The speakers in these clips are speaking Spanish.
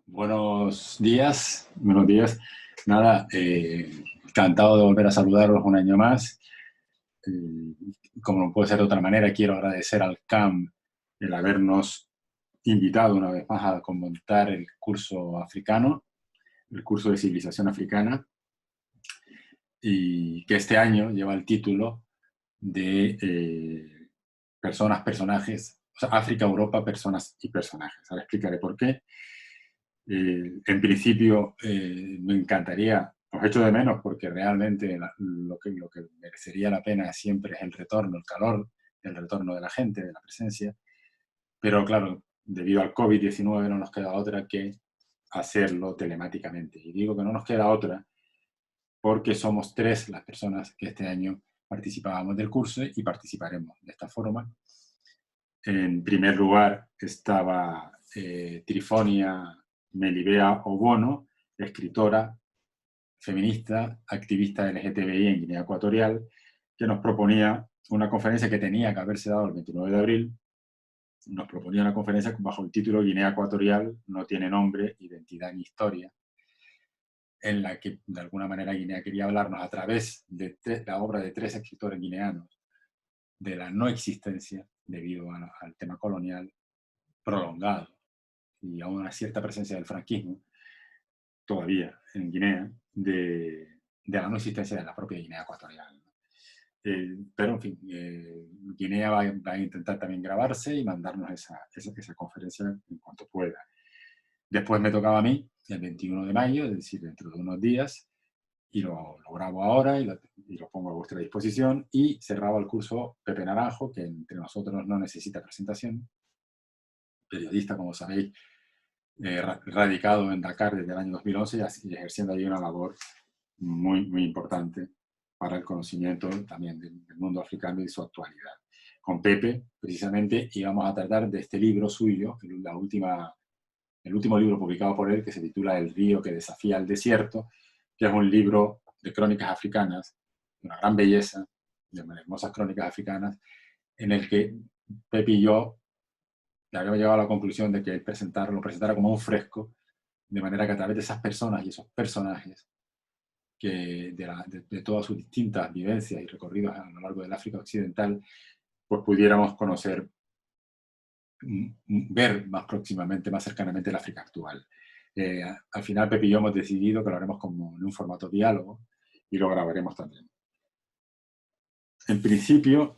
Buenos días, buenos días. Nada, encantado de volver a saludaros un año más. Eh, Como no puede ser de otra manera, quiero agradecer al CAM el habernos invitado una vez más a comentar el curso africano, el curso de civilización africana, y que este año lleva el título de personas, personajes, o sea, África, Europa, personas y personajes. Ahora explicaré por qué. En principio, me encantaría, os echo de menos porque realmente lo que merecería la pena siempre es el retorno, el calor, el retorno de la gente, de la presencia. Pero claro, debido al COVID-19 no nos queda otra que hacerlo telemáticamente. Y digo que no nos queda otra porque somos tres las personas que este año participábamos del curso y participaremos de esta forma. En primer lugar estaba Trifonia Melibea Obono, escritora, feminista, activista LGTBI en Guinea Ecuatorial, que nos proponía una conferencia que tenía que haberse dado el 29 de abril. Nos proponía una conferencia bajo el título Guinea Ecuatorial no tiene nombre, identidad ni historia, en la que de alguna manera Guinea quería hablarnos a través de la obra de tres escritores guineanos de la no existencia, debido al tema colonial prolongado y a una cierta presencia del franquismo, todavía en Guinea, de la no existencia de la propia Guinea Ecuatorial. Pero, en fin, Guinea va a intentar también grabarse y mandarnos esa conferencia en cuanto pueda. Después me tocaba a mí, el 21 de mayo, es decir, dentro de unos días, y lo grabo ahora y lo pongo a vuestra disposición. Y cerraba el curso Pepe Naranjo, que entre nosotros no necesita presentación, periodista, como sabéis, radicado en Dakar desde el año 2011 y ejerciendo ahí una labor muy, muy importante para el conocimiento también del mundo africano y de su actualidad. Con Pepe, precisamente, íbamos a tratar de este libro suyo, el último libro publicado por él, que se titula El río que desafía el desierto, que es un libro de crónicas africanas, de una gran belleza, de hermosas crónicas africanas, en el que Pepe y yo habíamos llegado a la conclusión de que lo presentara como un fresco, de manera que a través de esas personas y esos personajes, que de todas sus distintas vivencias y recorridos a lo largo del África Occidental, pues pudiéramos conocer, ver más próximamente, más cercanamente el África actual. Al final, Pepe y yo hemos decidido que lo haremos como en un formato diálogo y lo grabaremos también. En principio,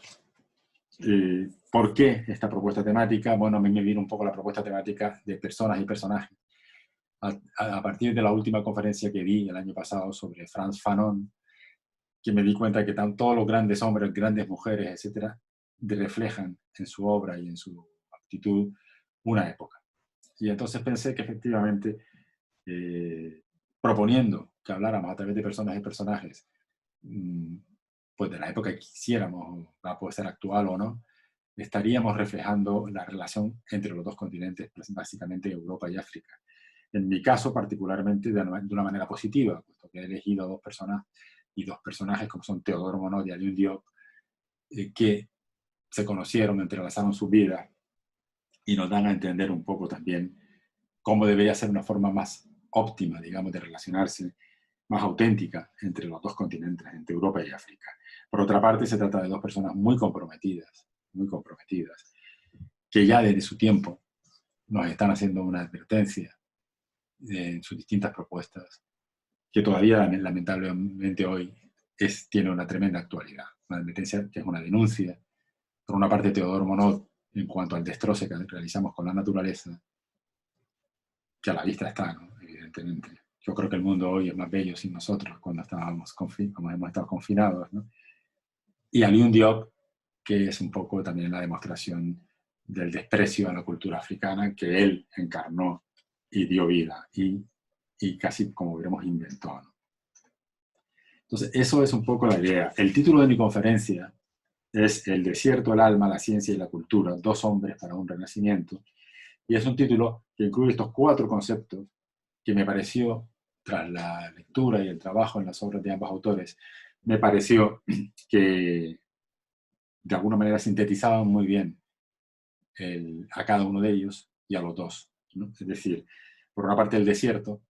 ¿por qué esta propuesta temática? Bueno, a mí me vino un poco la propuesta temática de personas y personajes. A partir de la última conferencia que di el año pasado sobre Frantz Fanon, que me di cuenta que todos los grandes hombres, grandes mujeres, etcétera, reflejan en su obra y en su actitud una época. Y entonces pensé que efectivamente, proponiendo que habláramos a través de personas y personajes, pues de la época que quisiéramos, va a poder ser actual o no, estaríamos reflejando la relación entre los dos continentes, pues básicamente Europa y África. En mi caso, particularmente, de una manera positiva, puesto que he elegido dos personas y dos personajes como son Teodoro Monod y Alioune Diop, que se conocieron, entrelazaron sus vidas y nos dan a entender un poco también cómo debería ser una forma más óptima, digamos, de relacionarse, más auténtica entre los dos continentes, entre Europa y África. Por otra parte, se trata de dos personas muy comprometidas, que ya desde su tiempo nos están haciendo una advertencia en sus distintas propuestas, que todavía lamentablemente hoy tiene una tremenda actualidad. Una advertencia que es una denuncia, por una parte, Teodoro Monod en cuanto al destroce que realizamos con la naturaleza, que a la vista está, ¿no? Evidentemente. Yo creo que el mundo hoy es más bello sin nosotros, cuando como hemos estado confinados, ¿no? Y Alioune Diop, que es un poco también la demostración del desprecio a la cultura africana que él encarnó y dio vida y casi, como veremos, inventó, ¿no? Entonces, eso es un poco la idea. El título de mi conferencia es El desierto, el alma, la ciencia y la cultura, dos hombres para un renacimiento. Y es un título que incluye estos cuatro conceptos que me pareció, tras la lectura y el trabajo en las obras de ambos autores, me pareció que de alguna manera sintetizaban muy bien a cada uno de ellos y a los dos, ¿no? Es decir, por una parte el desierto,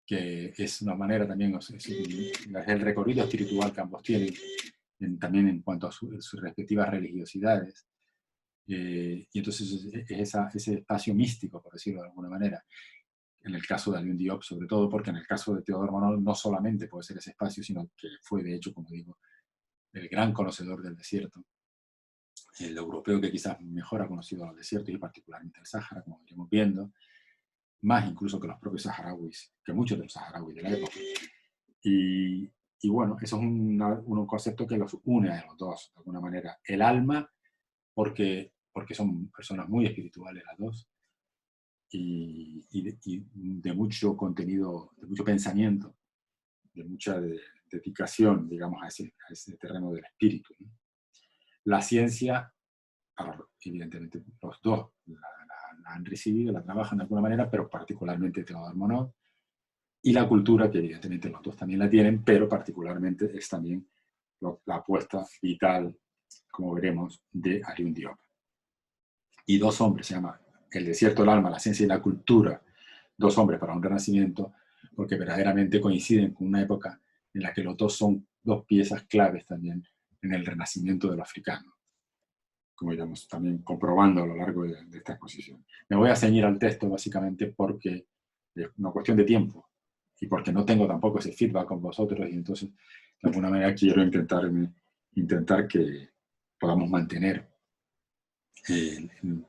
que es una manera también, es el recorrido espiritual que ambos tienen, también en cuanto a sus respectivas religiosidades. Y entonces es ese espacio místico, por decirlo de alguna manera, en el caso de Alioune Diop, sobre todo porque en el caso de Teodor Monod no solamente puede ser ese espacio, sino que fue, de hecho, como digo, el gran conocedor del desierto, el europeo que quizás mejor ha conocido los desiertos y particularmente el Sáhara, como iremos viendo, más incluso que los propios saharauis, que muchos de los saharauis de la época. Y bueno, eso es un concepto que los une a los dos, de alguna manera. El alma, porque son personas muy espirituales las dos, y de mucho contenido, de mucho pensamiento, de mucha dedicación, digamos, a ese terreno del espíritu, ¿no? La ciencia, evidentemente, los dos la han recibido, la trabajan de alguna manera, pero particularmente Teodor Monod, y la cultura, que evidentemente los dos también la tienen, pero particularmente es también la apuesta vital, como veremos, de Alioune Diop. Y dos hombres, se llama El desierto, el alma, la ciencia y la cultura, dos hombres para un renacimiento, porque verdaderamente coinciden con una época en la que los dos son dos piezas claves también en el renacimiento de lo africano, como iremos también comprobando a lo largo de esta exposición. Me voy a ceñir al texto básicamente porque es una cuestión de tiempo y porque no tengo tampoco ese feedback con vosotros, y entonces de alguna manera quiero intentar que podamos mantener,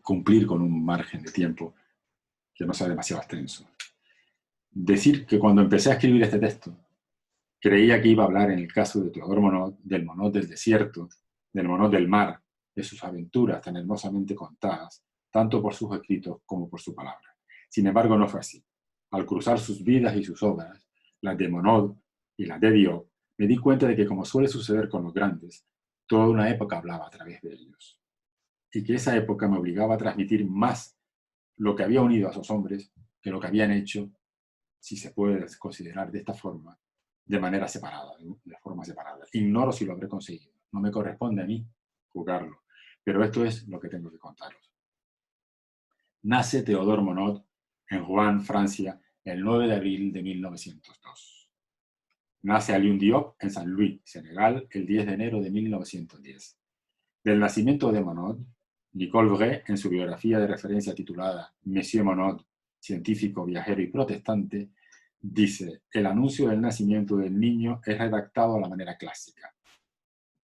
cumplir con un margen de tiempo que no sea demasiado extenso. Decir que cuando empecé a escribir este texto, creía que iba a hablar, en el caso de Teodor Monod, del Monod del desierto, del Monod del mar, de sus aventuras tan hermosamente contadas, tanto por sus escritos como por su palabra. Sin embargo, no fue así. Al cruzar sus vidas y sus obras, las de Monod y las de Diop, me di cuenta de que, como suele suceder con los grandes, toda una época hablaba a través de ellos. Y que esa época me obligaba a transmitir más lo que había unido a esos hombres que lo que habían hecho, si se puede considerar de esta forma, de manera separada, de forma separada. Ignoro si lo habré conseguido. No me corresponde a mí juzgarlo. Pero esto es lo que tengo que contaros. Nace Teodor Monod en Rouen, Francia, el 9 de abril de 1902. Nace Alioune Diop en Saint Louis, Senegal, el 10 de enero de 1910. Del nacimiento de Monod, Nicole Bray, en su biografía de referencia titulada Monsieur Monod, científico, viajero y protestante, dice: el anuncio del nacimiento del niño es redactado a la manera clásica.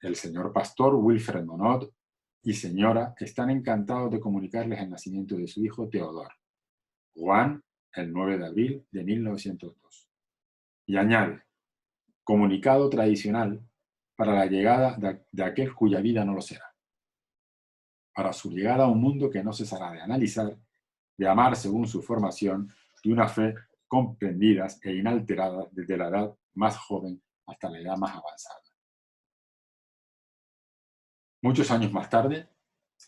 El señor pastor Wilfred Monod y señora están encantados de comunicarles el nacimiento de su hijo Teodor. Rouen, el 9 de abril de 1902. Y añade: comunicado tradicional para la llegada de aquel cuya vida no lo será. Para su llegada a un mundo que no cesará de analizar, de amar según su formación, de una fe comprendidas e inalteradas desde la edad más joven hasta la edad más avanzada. Muchos años más tarde,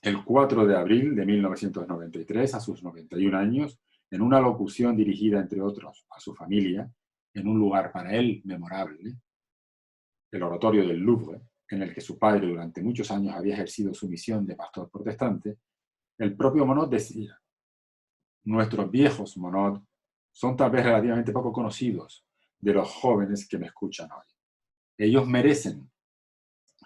el 4 de abril de 1993, a sus 91 años, en una locución dirigida, entre otros, a su familia, en un lugar para él memorable, el oratorio del Louvre, en el que su padre durante muchos años había ejercido su misión de pastor protestante, el propio Monod decía: nuestros viejos Monod son tal vez relativamente poco conocidos de los jóvenes que me escuchan hoy. Ellos merecen,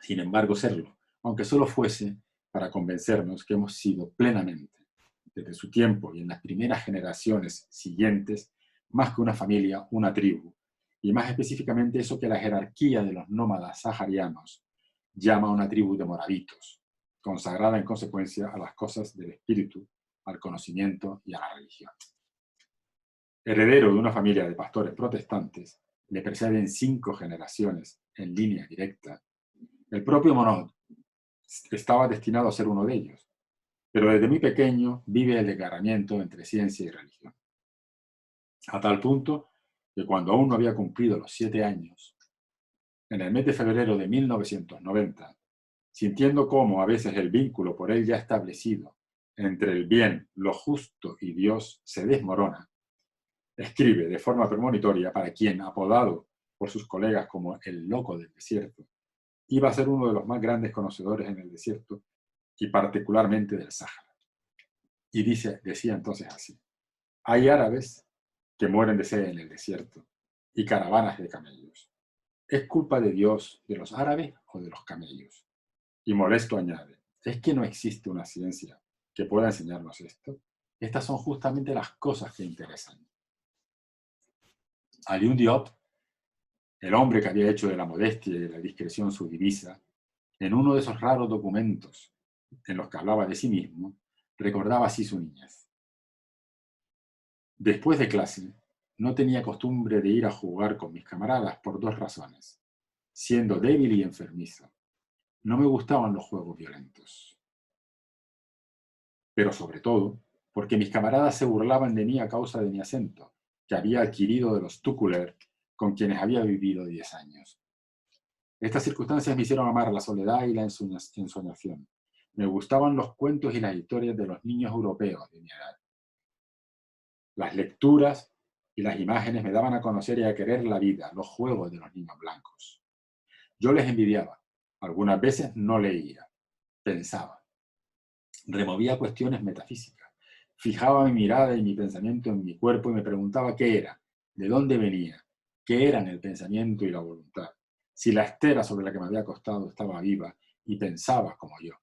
sin embargo, serlo, aunque solo fuese para convencernos que hemos sido plenamente, desde su tiempo y en las primeras generaciones siguientes, más que una familia, una tribu, y más específicamente eso que la jerarquía de los nómadas saharianos llama una tribu de moravitos, consagrada en consecuencia a las cosas del espíritu, al conocimiento y a la religión. Heredero de una familia de pastores protestantes, le preceden 5 generaciones en línea directa. El propio Monod estaba destinado a ser uno de ellos, pero desde muy pequeño vive el desgarramiento entre ciencia y religión. A tal punto que cuando aún no había cumplido los 7 años, en el mes de febrero de 1990, sintiendo cómo a veces el vínculo por él ya establecido entre el bien, lo justo y Dios se desmorona, escribe de forma premonitoria para quien, apodado por sus colegas como el loco del desierto, iba a ser uno de los más grandes conocedores en el desierto y particularmente del Sáhara. Y decía entonces así: hay árabes que mueren de sed en el desierto y caravanas de camellos. ¿Es culpa de Dios, de los árabes o de los camellos? Y molesto añade, ¿es que no existe una ciencia que pueda enseñarnos esto? Estas son justamente las cosas que interesan. Alioune Diop, el hombre que había hecho de la modestia y de la discreción su divisa, en uno de esos raros documentos en los que hablaba de sí mismo, recordaba así su niñez. Después de clase, no tenía costumbre de ir a jugar con mis camaradas por dos razones. Siendo débil y enfermizo, no me gustaban los juegos violentos. Pero sobre todo, porque mis camaradas se burlaban de mí a causa de mi acento, que había adquirido de los Tuculer, con quienes había vivido 10 años. Estas circunstancias me hicieron amar la soledad y la ensoñación. Me gustaban los cuentos y las historias de los niños europeos de mi edad. Las lecturas y las imágenes me daban a conocer y a querer la vida, los juegos de los niños blancos. Yo les envidiaba. Algunas veces no leía, pensaba. Removía cuestiones metafísicas. Fijaba mi mirada y mi pensamiento en mi cuerpo y me preguntaba qué era, de dónde venía, qué eran el pensamiento y la voluntad, si la estera sobre la que me había acostado estaba viva y pensaba como yo.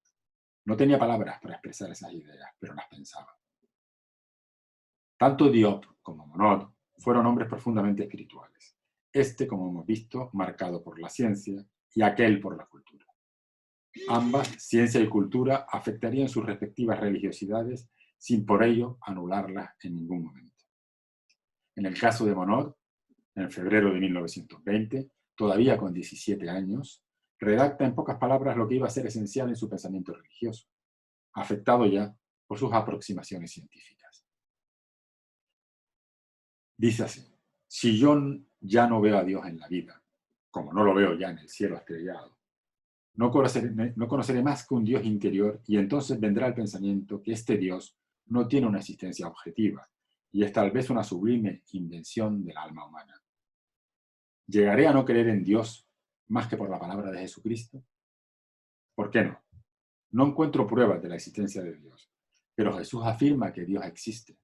No tenía palabras para expresar esas ideas, pero las pensaba. Tanto Diop como Monod fueron hombres profundamente espirituales. Este, como hemos visto, marcado por la ciencia y aquel por la cultura. Ambas, ciencia y cultura, afectarían sus respectivas religiosidades sin por ello anularlas en ningún momento. En el caso de Monod, en febrero de 1920, todavía con 17 años, redacta en pocas palabras lo que iba a ser esencial en su pensamiento religioso, afectado ya por sus aproximaciones científicas. Dice así, si yo ya no veo a Dios en la vida, como no lo veo ya en el cielo estrellado, no conoceré más que un Dios interior y entonces vendrá el pensamiento que este Dios no tiene una existencia objetiva y es tal vez una sublime invención del alma humana. ¿Llegaré a no creer en Dios más que por la palabra de Jesucristo? ¿Por qué no? No encuentro pruebas de la existencia de Dios, pero Jesús afirma que Dios existe.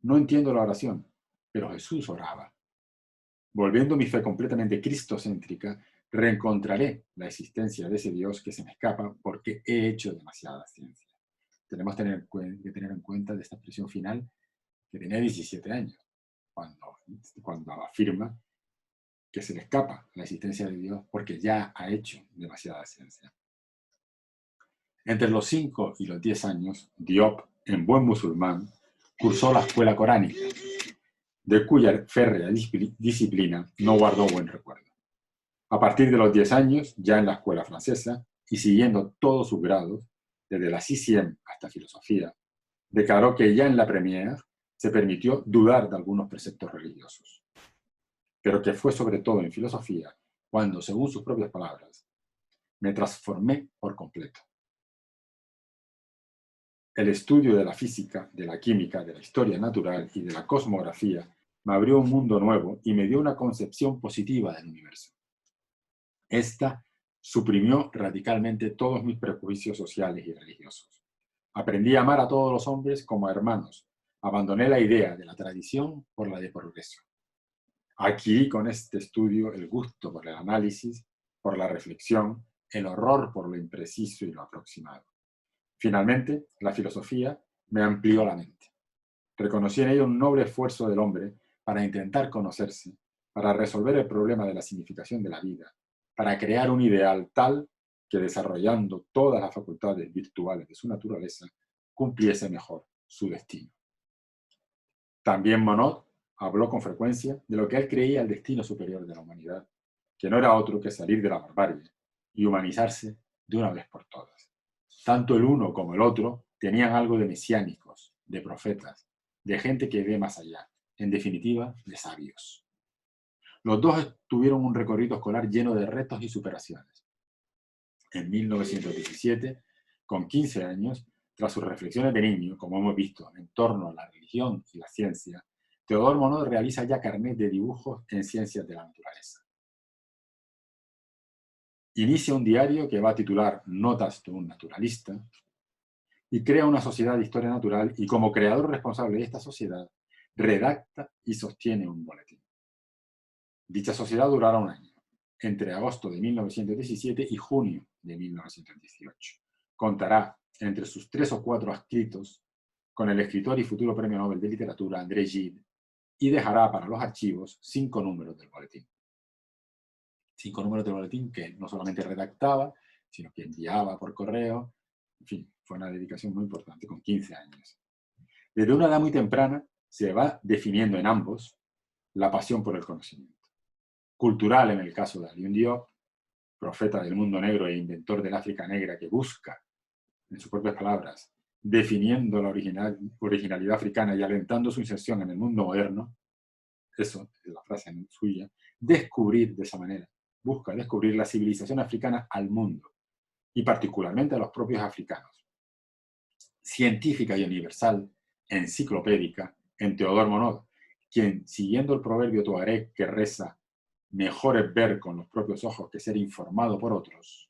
No entiendo la oración, pero Jesús oraba. Volviendo mi fe completamente cristocéntrica, reencontraré la existencia de ese Dios que se me escapa porque he hecho demasiada ciencia. Tenemos que tener en cuenta de esta expresión final que tenía 17 años, cuando afirma que se le escapa la existencia de Dios porque ya ha hecho demasiada ciencia. Entre los 5 y los 10 años, Diop, en buen musulmán, cursó la escuela coránica, de cuya férrea disciplina no guardó buen recuerdo. A partir de los 10 años, ya en la escuela francesa, y siguiendo todos sus grados, desde la sixième hasta filosofía, declaró que ya en la première se permitió dudar de algunos preceptos religiosos, pero que fue sobre todo en filosofía cuando, según sus propias palabras, me transformé por completo. El estudio de la física, de la química, de la historia natural y de la cosmografía me abrió un mundo nuevo y me dio una concepción positiva del universo. Esta suprimió radicalmente todos mis prejuicios sociales y religiosos. Aprendí a amar a todos los hombres como a hermanos. Abandoné la idea de la tradición por la de progreso. Adquirí con este estudio el gusto por el análisis, por la reflexión, el horror por lo impreciso y lo aproximado. Finalmente, la filosofía me amplió la mente. Reconocí en ello un noble esfuerzo del hombre para intentar conocerse, para resolver el problema de la significación de la vida, para crear un ideal tal que, desarrollando todas las facultades virtuales de su naturaleza, cumpliese mejor su destino. También Monod habló con frecuencia de lo que él creía el destino superior de la humanidad, que no era otro que salir de la barbarie y humanizarse de una vez por todas. Tanto el uno como el otro tenían algo de mesiánicos, de profetas, de gente que ve más allá, en definitiva, de sabios. Los dos tuvieron un recorrido escolar lleno de retos y superaciones. En 1917, con 15 años, tras sus reflexiones de niño, como hemos visto, en torno a la religión y la ciencia, Teodor Monod realiza ya carnet de dibujos en ciencias de la naturaleza. Inicia un diario que va a titular Notas de un naturalista y crea una sociedad de historia natural y como creador responsable de esta sociedad redacta y sostiene un boletín. Dicha sociedad durará un año, entre agosto de 1917 y junio de 1918. Contará entre sus 3 o 4 adscritos con el escritor y futuro Premio Nobel de Literatura André Gide y dejará para los archivos 5 números del boletín. 5 números del boletín que no solamente redactaba, sino que enviaba por correo. En fin, fue una dedicación muy importante, con 15 años. Desde una edad muy temprana se va definiendo en ambos la pasión por el conocimiento. Cultural en el caso de Alioune Diop, profeta del mundo negro e inventor del África negra que busca, en sus propias palabras, definiendo la originalidad africana y alentando su inserción en el mundo moderno, eso es la frase suya, descubrir de esa manera, busca descubrir la civilización africana al mundo y particularmente a los propios africanos. Científica y universal, enciclopédica, en Theodore Monod, quien, siguiendo el proverbio tuareg que reza mejor es ver con los propios ojos que ser informado por otros,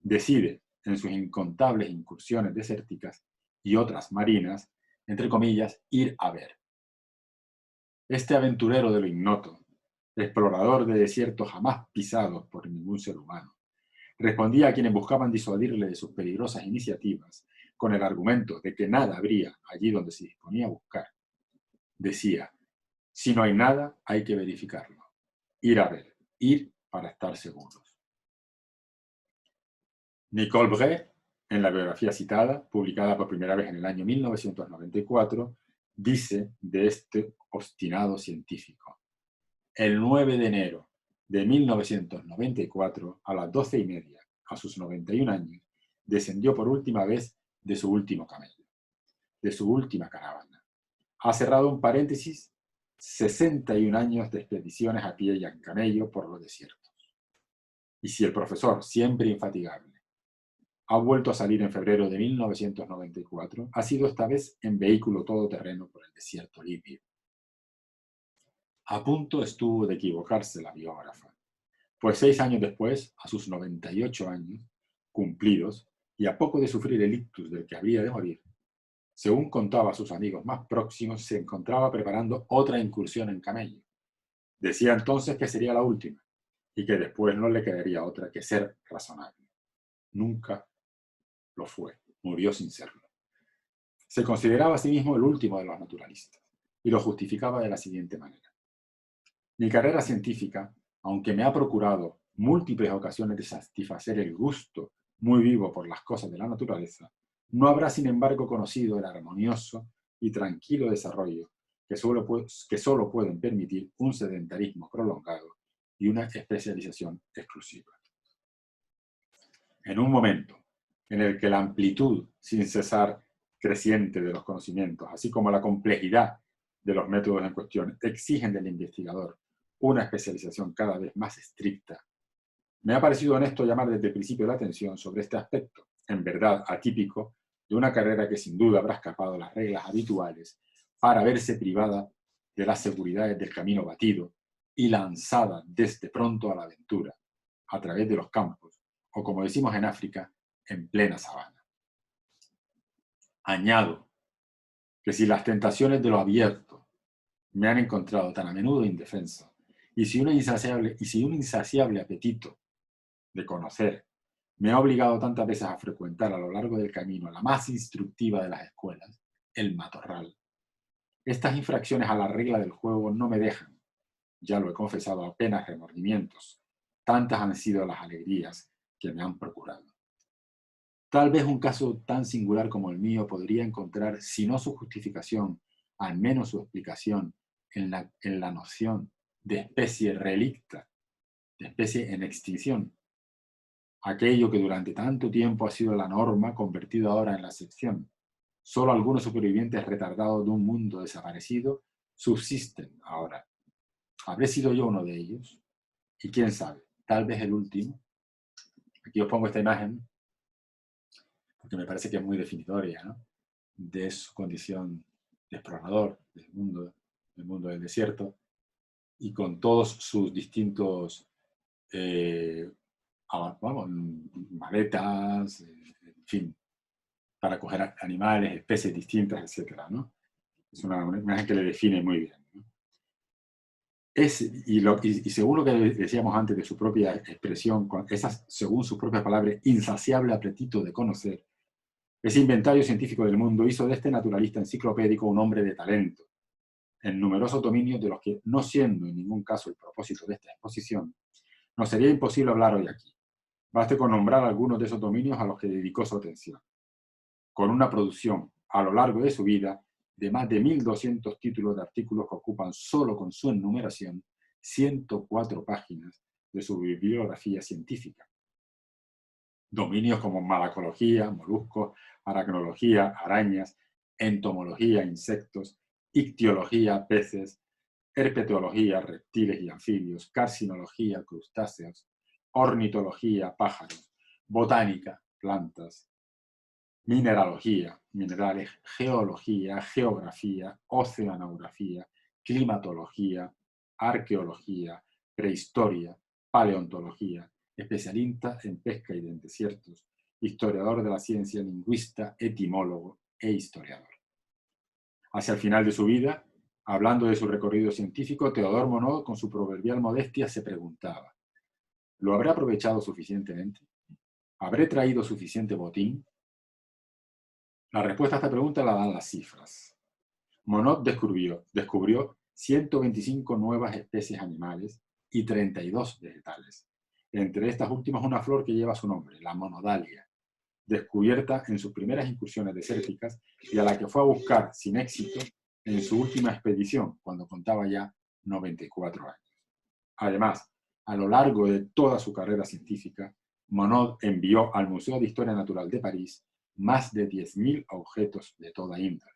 decide, en sus incontables incursiones desérticas y otras marinas, entre comillas, ir a ver. Este aventurero de lo ignoto, explorador de desiertos jamás pisados por ningún ser humano, respondía a quienes buscaban disuadirle de sus peligrosas iniciativas con el argumento de que nada habría allí donde se disponía a buscar. Decía, si no hay nada, hay que verificarlo. Ir a ver, ir para estar seguros. Nicole Bret, en la biografía citada, publicada por primera vez en el año 1994, dice de este obstinado científico: el 9 de enero de 1994, a las 12:30, a sus 91 años, descendió por última vez de su último camello, de su última caravana. Ha cerrado un paréntesis, 61 años de expediciones a pie y en camello por los desiertos. Y si el profesor, siempre infatigable, ha vuelto a salir en febrero de 1994, ha sido esta vez en vehículo todoterreno por el desierto libio. A punto estuvo de equivocarse la biógrafa, pues 6 años después, a sus 98 años cumplidos, y a poco de sufrir el ictus del que habría de morir, según contaba a sus amigos más próximos, se encontraba preparando otra incursión en camello. Decía entonces que sería la última, y que después no le quedaría otra que ser razonable. Nunca lo fue, murió sin serlo. Se consideraba a sí mismo el último de los naturalistas, y lo justificaba de la siguiente manera: mi carrera científica, aunque me ha procurado múltiples ocasiones de satisfacer el gusto muy vivo por las cosas de la naturaleza, no habrá sin embargo conocido el armonioso y tranquilo desarrollo que solo pueden permitir un sedentarismo prolongado y una especialización exclusiva. En un momento en el que la amplitud sin cesar creciente de los conocimientos, así como la complejidad de los métodos en cuestión, exigen del investigador una especialización cada vez más estricta, me ha parecido honesto llamar desde el principio la atención sobre este aspecto, en verdad atípico, de una carrera que sin duda habrá escapado a las reglas habituales para verse privada de las seguridades del camino batido y lanzada desde pronto a la aventura, a través de los campos, o como decimos en África, en plena sabana. Añado que si las tentaciones de lo abierto me han encontrado tan a menudo indefenso, y si un insaciable apetito de conocer me ha obligado tantas veces a frecuentar a lo largo del camino la más instructiva de las escuelas, el matorral, estas infracciones a la regla del juego no me dejan, ya lo he confesado, apenas remordimientos. Tantas han sido las alegrías que me han procurado. Tal vez un caso tan singular como el mío podría encontrar, si no su justificación, al menos su explicación, en la noción de especie relicta, de especie en extinción. Aquello que durante tanto tiempo ha sido la norma, convertido ahora en la excepción. Solo algunos supervivientes retardados de un mundo desaparecido subsisten ahora. ¿Habré sido yo uno de ellos? Y quién sabe, tal vez el último. Aquí os pongo esta imagen, porque me parece que es muy definitoria, ¿no?, de su condición de explorador del mundo del desierto, y con todos sus distintos maletas, en fin, para coger animales, especies distintas, etc., ¿no? Es una imagen que le define muy bien, ¿no? Y según lo que decíamos antes de su propia expresión, según sus propias palabras, insaciable apetito de conocer, ese inventario científico del mundo hizo de este naturalista enciclopédico un hombre de talento, en numerosos dominios de los que, no siendo en ningún caso el propósito de esta exposición, nos sería imposible hablar hoy aquí. Baste con nombrar algunos de esos dominios a los que dedicó su atención, con una producción a lo largo de su vida de más de 1.200 títulos de artículos que ocupan solo con su enumeración 104 páginas de su bibliografía científica. Dominios como malacología, moluscos, aracnología, arañas, entomología, insectos, ictiología, peces, herpetología, reptiles y anfibios, carcinología, crustáceos, ornitología, pájaros, botánica, plantas, mineralogía, minerales, geología, geografía, oceanografía, climatología, arqueología, prehistoria, paleontología, especialista en pesca y en desiertos, historiador de la ciencia, lingüista, etimólogo e historiador. Hacia el final de su vida, hablando de su recorrido científico, Théodore Monod, con su proverbial modestia, se preguntaba: ¿lo habré aprovechado suficientemente? ¿Habré traído suficiente botín? La respuesta a esta pregunta la dan las cifras. Monod descubrió 125 nuevas especies animales y 32 vegetales. Entre estas últimas, una flor que lleva su nombre, la monodalia, descubierta en sus primeras incursiones desérticas y a la que fue a buscar sin éxito en su última expedición, cuando contaba ya 94 años. Además, a lo largo de toda su carrera científica, Monod envió al Museo de Historia Natural de París más de 10.000 objetos de toda índole.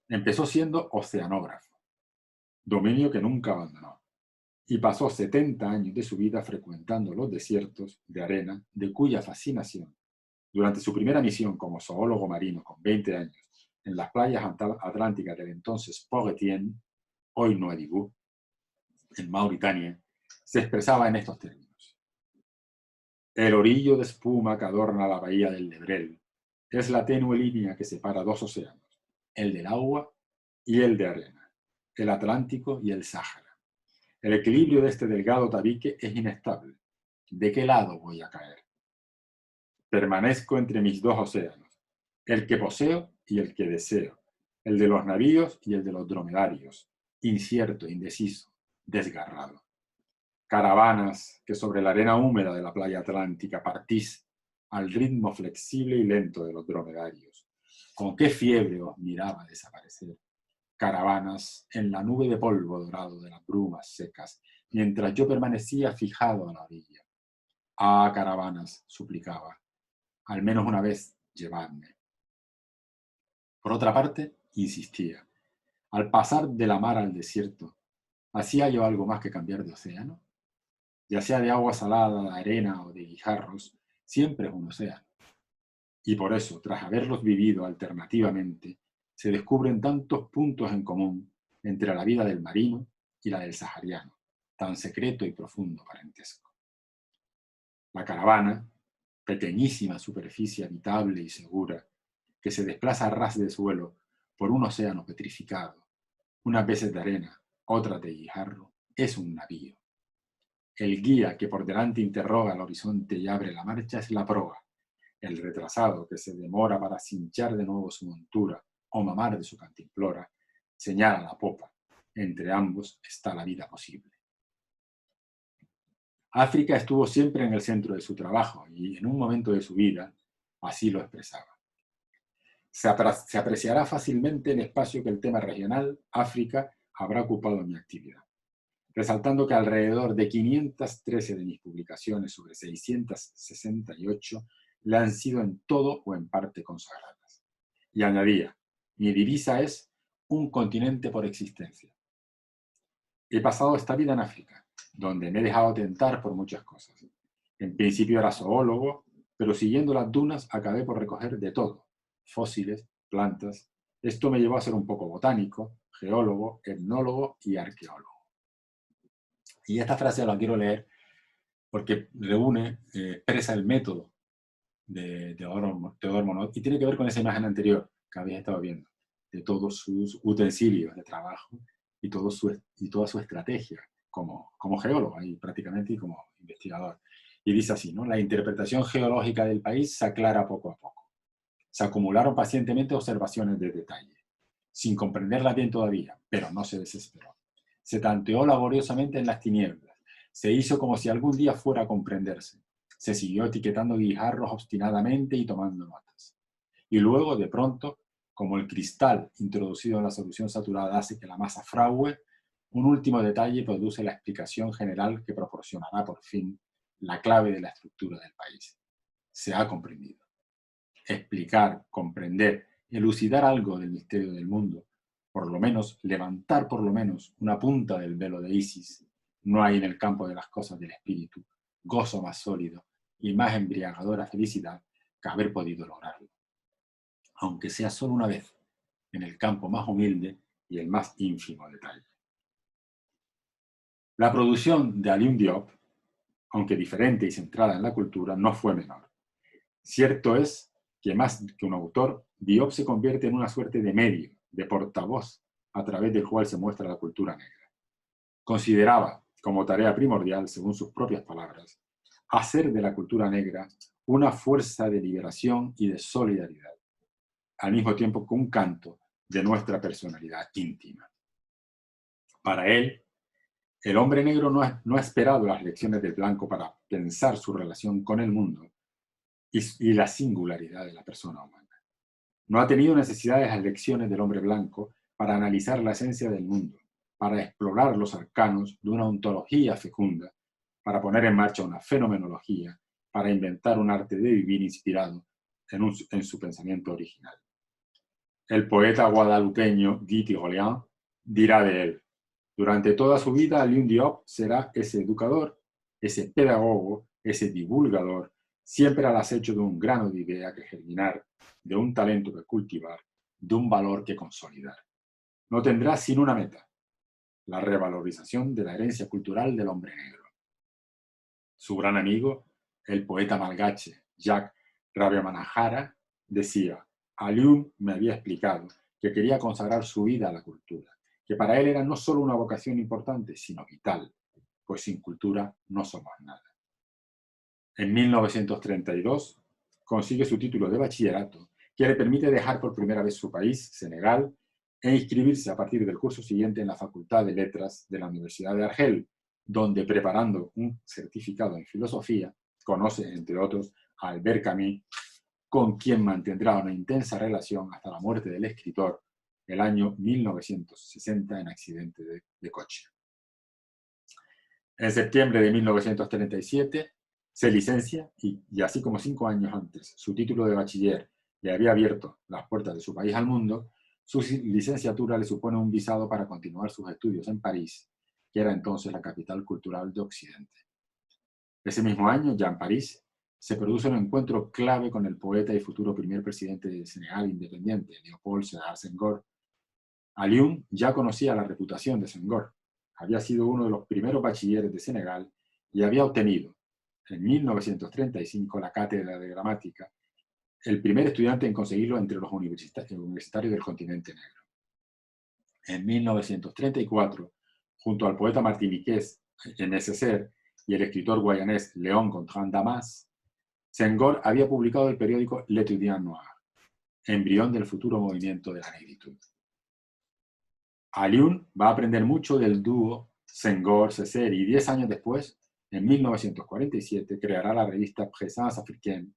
Empezó siendo oceanógrafo, dominio que nunca abandonó, y pasó 70 años de su vida frecuentando los desiertos de arena, de cuya fascinación, durante su primera misión como zoólogo marino con 20 años, en las playas atlánticas del entonces Port-Étienne, hoy Nouadhibou, en Mauritania, se expresaba en estos términos: el orillo de espuma que adorna la bahía del Lebrel es la tenue línea que separa dos océanos, el del agua y el de arena, el Atlántico y el Sáhara. El equilibrio de este delgado tabique es inestable. ¿De qué lado voy a caer? Permanezco entre mis dos océanos, el que poseo y el que deseo, el de los navíos y el de los dromedarios, incierto, indeciso, desgarrado. Caravanas que sobre la arena húmeda de la playa atlántica partís al ritmo flexible y lento de los dromedarios. Con qué fiebre os miraba desaparecer. Caravanas en la nube de polvo dorado de las brumas secas, mientras yo permanecía fijado a la orilla. Ah, caravanas, suplicaba, al menos una vez llevadme. Por otra parte, insistía, al pasar de la mar al desierto, ¿hacía yo algo más que cambiar de océano? Ya sea de agua salada, de arena o de guijarros, siempre es un océano. Y por eso, tras haberlos vivido alternativamente, se descubren tantos puntos en común entre la vida del marino y la del sahariano, tan secreto y profundo parentesco. La caravana, pequeñísima superficie habitable y segura, que se desplaza a ras de suelo por un océano petrificado, unas veces de arena, otras de guijarro, es un navío. El guía que por delante interroga al horizonte y abre la marcha es la proa. El retrasado que se demora para cinchar de nuevo su montura o mamar de su cantimplora señala la popa. Entre ambos está la vida posible. África estuvo siempre en el centro de su trabajo y en un momento de su vida así lo expresaba. Se apreciará fácilmente el espacio que el tema regional, África, habrá ocupado en mi actividad, resaltando que alrededor de 513 de mis publicaciones sobre 668 le han sido en todo o en parte consagradas. Y añadía, mi divisa es un continente por existencia. He pasado esta vida en África, donde me he dejado tentar por muchas cosas. En principio era zoólogo, pero siguiendo las dunas acabé por recoger de todo: fósiles, plantas. Esto me llevó a ser un poco botánico, geólogo, etnólogo y arqueólogo. Y esta frase la quiero leer porque reúne, expresa el método de Théodore Monod y tiene que ver con esa imagen anterior que habéis estado viendo. de todos sus utensilios de trabajo y toda su estrategia como geólogo y prácticamente y como investigador. Y dice así, ¿no? La interpretación geológica del país se aclara poco a poco. Se acumularon pacientemente observaciones de detalle, sin comprenderlas bien todavía, pero no se desesperó. Se tanteó laboriosamente en las tinieblas. Se hizo como si algún día fuera a comprenderse. Se siguió etiquetando guijarros obstinadamente y tomando notas. Y luego, de pronto, como el cristal introducido en la solución saturada hace que la masa fragüe, un último detalle produce la explicación general que proporcionará por fin la clave de la estructura del país. Se ha comprendido. Explicar, comprender, elucidar algo del misterio del mundo, por lo menos levantar por lo menos una punta del velo de Isis, no hay en el campo de las cosas del espíritu gozo más sólido y más embriagadora felicidad que haber podido lograrlo, aunque sea solo una vez, en el campo más humilde y el más ínfimo detalle. La producción de Alioune Diop, aunque diferente y centrada en la cultura, no fue menor. Cierto es que más que un autor, Diop se convierte en una suerte de medio, de portavoz, a través del cual se muestra la cultura negra. Consideraba como tarea primordial, según sus propias palabras, hacer de la cultura negra una fuerza de liberación y de solidaridad, al mismo tiempo que un canto de nuestra personalidad íntima. Para él, el hombre negro no ha esperado las lecciones del blanco para pensar su relación con el mundo y la singularidad de la persona humana. No ha tenido necesidad de las lecciones del hombre blanco para analizar la esencia del mundo, para explorar los arcanos de una ontología fecunda, para poner en marcha una fenomenología, para inventar un arte de vivir inspirado en su pensamiento original. El poeta guadalupeño Guy Tirolian dirá de él: durante toda su vida, Alioune Diop será ese educador, ese pedagogo, ese divulgador, siempre al acecho de un grano de idea que germinar, de un talento que cultivar, de un valor que consolidar. No tendrá sino una meta: la revalorización de la herencia cultural del hombre negro. Su gran amigo, el poeta malgache Jacques Raviamanahara, decía: Alioune me había explicado que quería consagrar su vida a la cultura, que para él era no solo una vocación importante, sino vital, pues sin cultura no somos nada. En 1932 consigue su título de bachillerato, que le permite dejar por primera vez su país, Senegal, e inscribirse a partir del curso siguiente en la Facultad de Letras de la Universidad de Argel, donde, preparando un certificado en filosofía, conoce, entre otros, a Albert Camus, con quien mantendrá una intensa relación hasta la muerte del escritor el año 1960 en accidente de coche. En septiembre de 1937 se licencia y así como 5 años antes su título de bachiller le había abierto las puertas de su país al mundo, su licenciatura le supone un visado para continuar sus estudios en París, que era entonces la capital cultural de Occidente. Ese mismo año, ya en París, se produce un encuentro clave con el poeta y futuro primer presidente de Senegal independiente, Léopold Sédar Senghor. Alioune ya conocía la reputación de Senghor. Había sido uno de los primeros bachilleres de Senegal y había obtenido, en 1935, la cátedra de gramática, el primer estudiante en conseguirlo entre los universitarios del continente negro. En 1934, junto al poeta martiniqués Necessaire y el escritor guayanés Léon Gontran Damas, Senghor había publicado el periódico L'Étudiant Noir, embrión del futuro movimiento de la negritud. Alioune va a aprender mucho del dúo Senghor-Césaire y 10 años después, en 1947, creará la revista Présence africaine,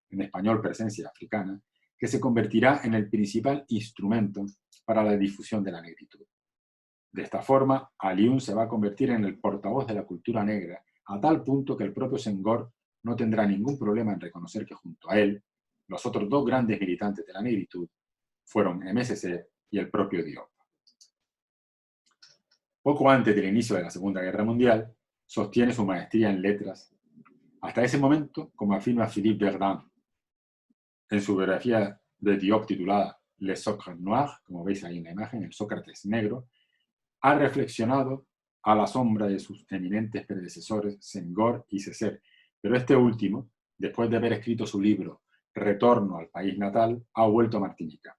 en español Presencia Africana, que se convertirá en el principal instrumento para la difusión de la negritud. De esta forma, Alioune se va a convertir en el portavoz de la cultura negra, a tal punto que el propio Senghor no tendrá ningún problema en reconocer que junto a él, los otros 2 grandes militantes de la negritud fueron MSC y el propio Diop. Poco antes del inicio de la Segunda Guerra Mundial, sostiene su maestría en letras. Hasta ese momento, como afirma Philippe Verdun en su biografía de Diop titulada Le Socrate Noir, como veis ahí en la imagen, el Sócrates negro, ha reflexionado a la sombra de sus eminentes predecesores Senghor y Césaire, pero este último, después de haber escrito su libro Retorno al país natal, ha vuelto a Martinica.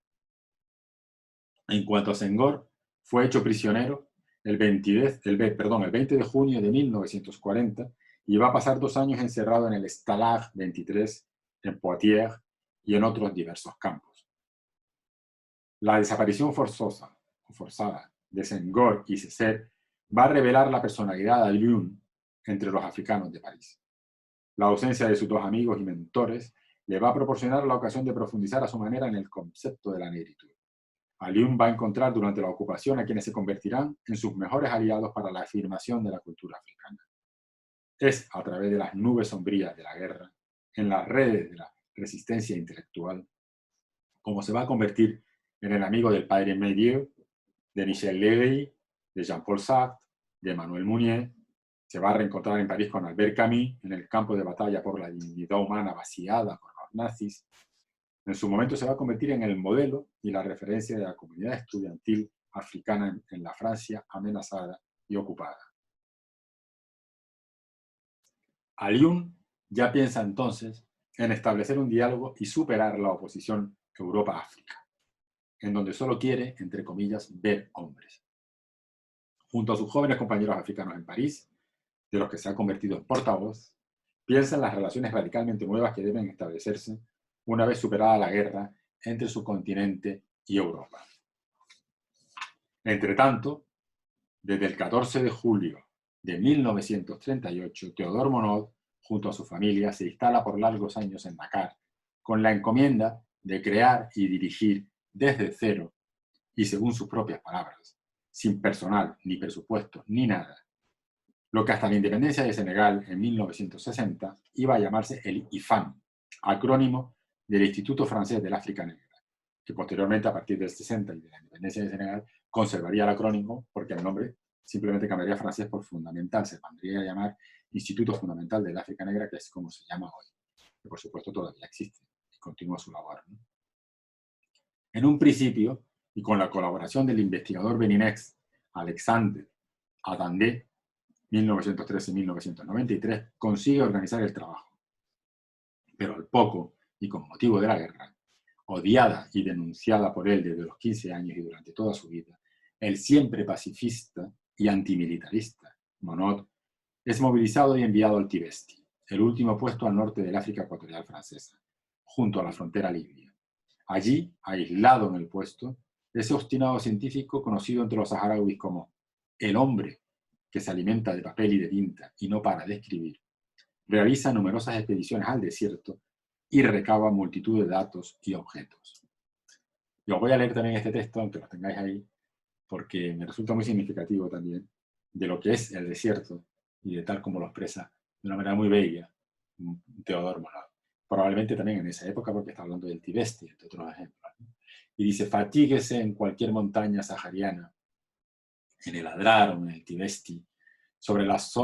En cuanto a Senghor, fue hecho prisionero el 20 de junio de 1940 y va a pasar 2 años encerrado en el Stalag 23 en Poitiers y en otros diversos campos. La desaparición forzada de Senghor y Césaire va a revelar la personalidad de Alioune entre los africanos de París. La ausencia de sus 2 amigos y mentores le va a proporcionar la ocasión de profundizar a su manera en el concepto de la negritud. Alioune va a encontrar durante la ocupación a quienes se convertirán en sus mejores aliados para la afirmación de la cultura africana. Es a través de las nubes sombrías de la guerra, en las redes de la resistencia intelectual, como se va a convertir en el amigo del padre Mérieux, de Michel Lévy, de Jean-Paul Sartre, de Emmanuel Mounier. Se va a reencontrar en París con Albert Camus en el campo de batalla por la dignidad humana vaciada por los nazis. En su momento se va a convertir en el modelo y la referencia de la comunidad estudiantil africana en la Francia amenazada y ocupada. Alioune ya piensa entonces en establecer un diálogo y superar la oposición Europa-África, en donde solo quiere, entre comillas, ver hombres. Junto a sus jóvenes compañeros africanos en París, de los que se ha convertido en portavoz, piensa en las relaciones radicalmente nuevas que deben establecerse una vez superada la guerra entre su continente y Europa. Entre tanto, desde el 14 de julio de 1938, Théodore Monod, junto a su familia, se instala por largos años en Dakar, con la encomienda de crear y dirigir desde cero, y según sus propias palabras, sin personal, ni presupuesto, ni nada, lo que hasta la independencia de Senegal en 1960 iba a llamarse el IFAN, acrónimo del Instituto Francés del África Negra, que posteriormente, a partir del 60 y de la independencia de Senegal, conservaría el acrónimo porque el nombre simplemente cambiaría francés por fundamental, se podría llamar Instituto Fundamental del África Negra, que es como se llama hoy, que por supuesto todavía existe y continúa su labor, ¿no? En un principio, y con la colaboración del investigador beninés Alexandre Adandé, 1913-1993, consigue organizar el trabajo. Pero al poco, y con motivo de la guerra, odiada y denunciada por él desde los 15 años y durante toda su vida, el siempre pacifista y antimilitarista Monod es movilizado y enviado al Tibesti, el último puesto al norte del África ecuatorial francesa, junto a la frontera libia. Allí, aislado en el puesto, ese obstinado científico conocido entre los saharauis como el hombre que se alimenta de papel y de tinta y no para de escribir, realiza numerosas expediciones al desierto y recaba multitud de datos y objetos. Y os voy a leer también este texto, aunque lo tengáis ahí, porque me resulta muy significativo también de lo que es el desierto y de tal como lo expresa de una manera muy bella Théodore Monod. Probablemente también en esa época, porque está hablando del Tibesti, entre otros ejemplos, ¿no? Y dice: fatíguese en cualquier montaña sahariana, en el Adrar o en el Tibesti, sobre las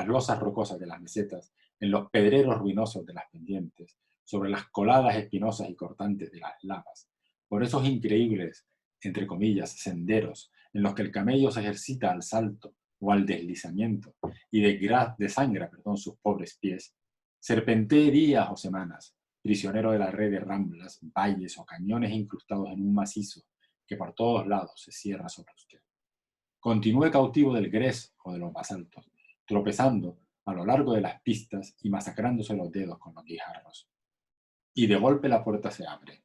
losas rocosas de las mesetas, en los pedreros ruinosos de las pendientes, sobre las coladas espinosas y cortantes de las lavas, por esos increíbles, entre comillas, senderos en los que el camello se ejercita al salto o al deslizamiento y desangra sus pobres pies, serpentee días o semanas, prisionero de la red de ramblas, valles o cañones incrustados en un macizo que por todos lados se cierra sobre usted. Continúe cautivo del grés o de los basaltos, tropezando a lo largo de las pistas y masacrándose los dedos con los guijarros. Y de golpe la puerta se abre,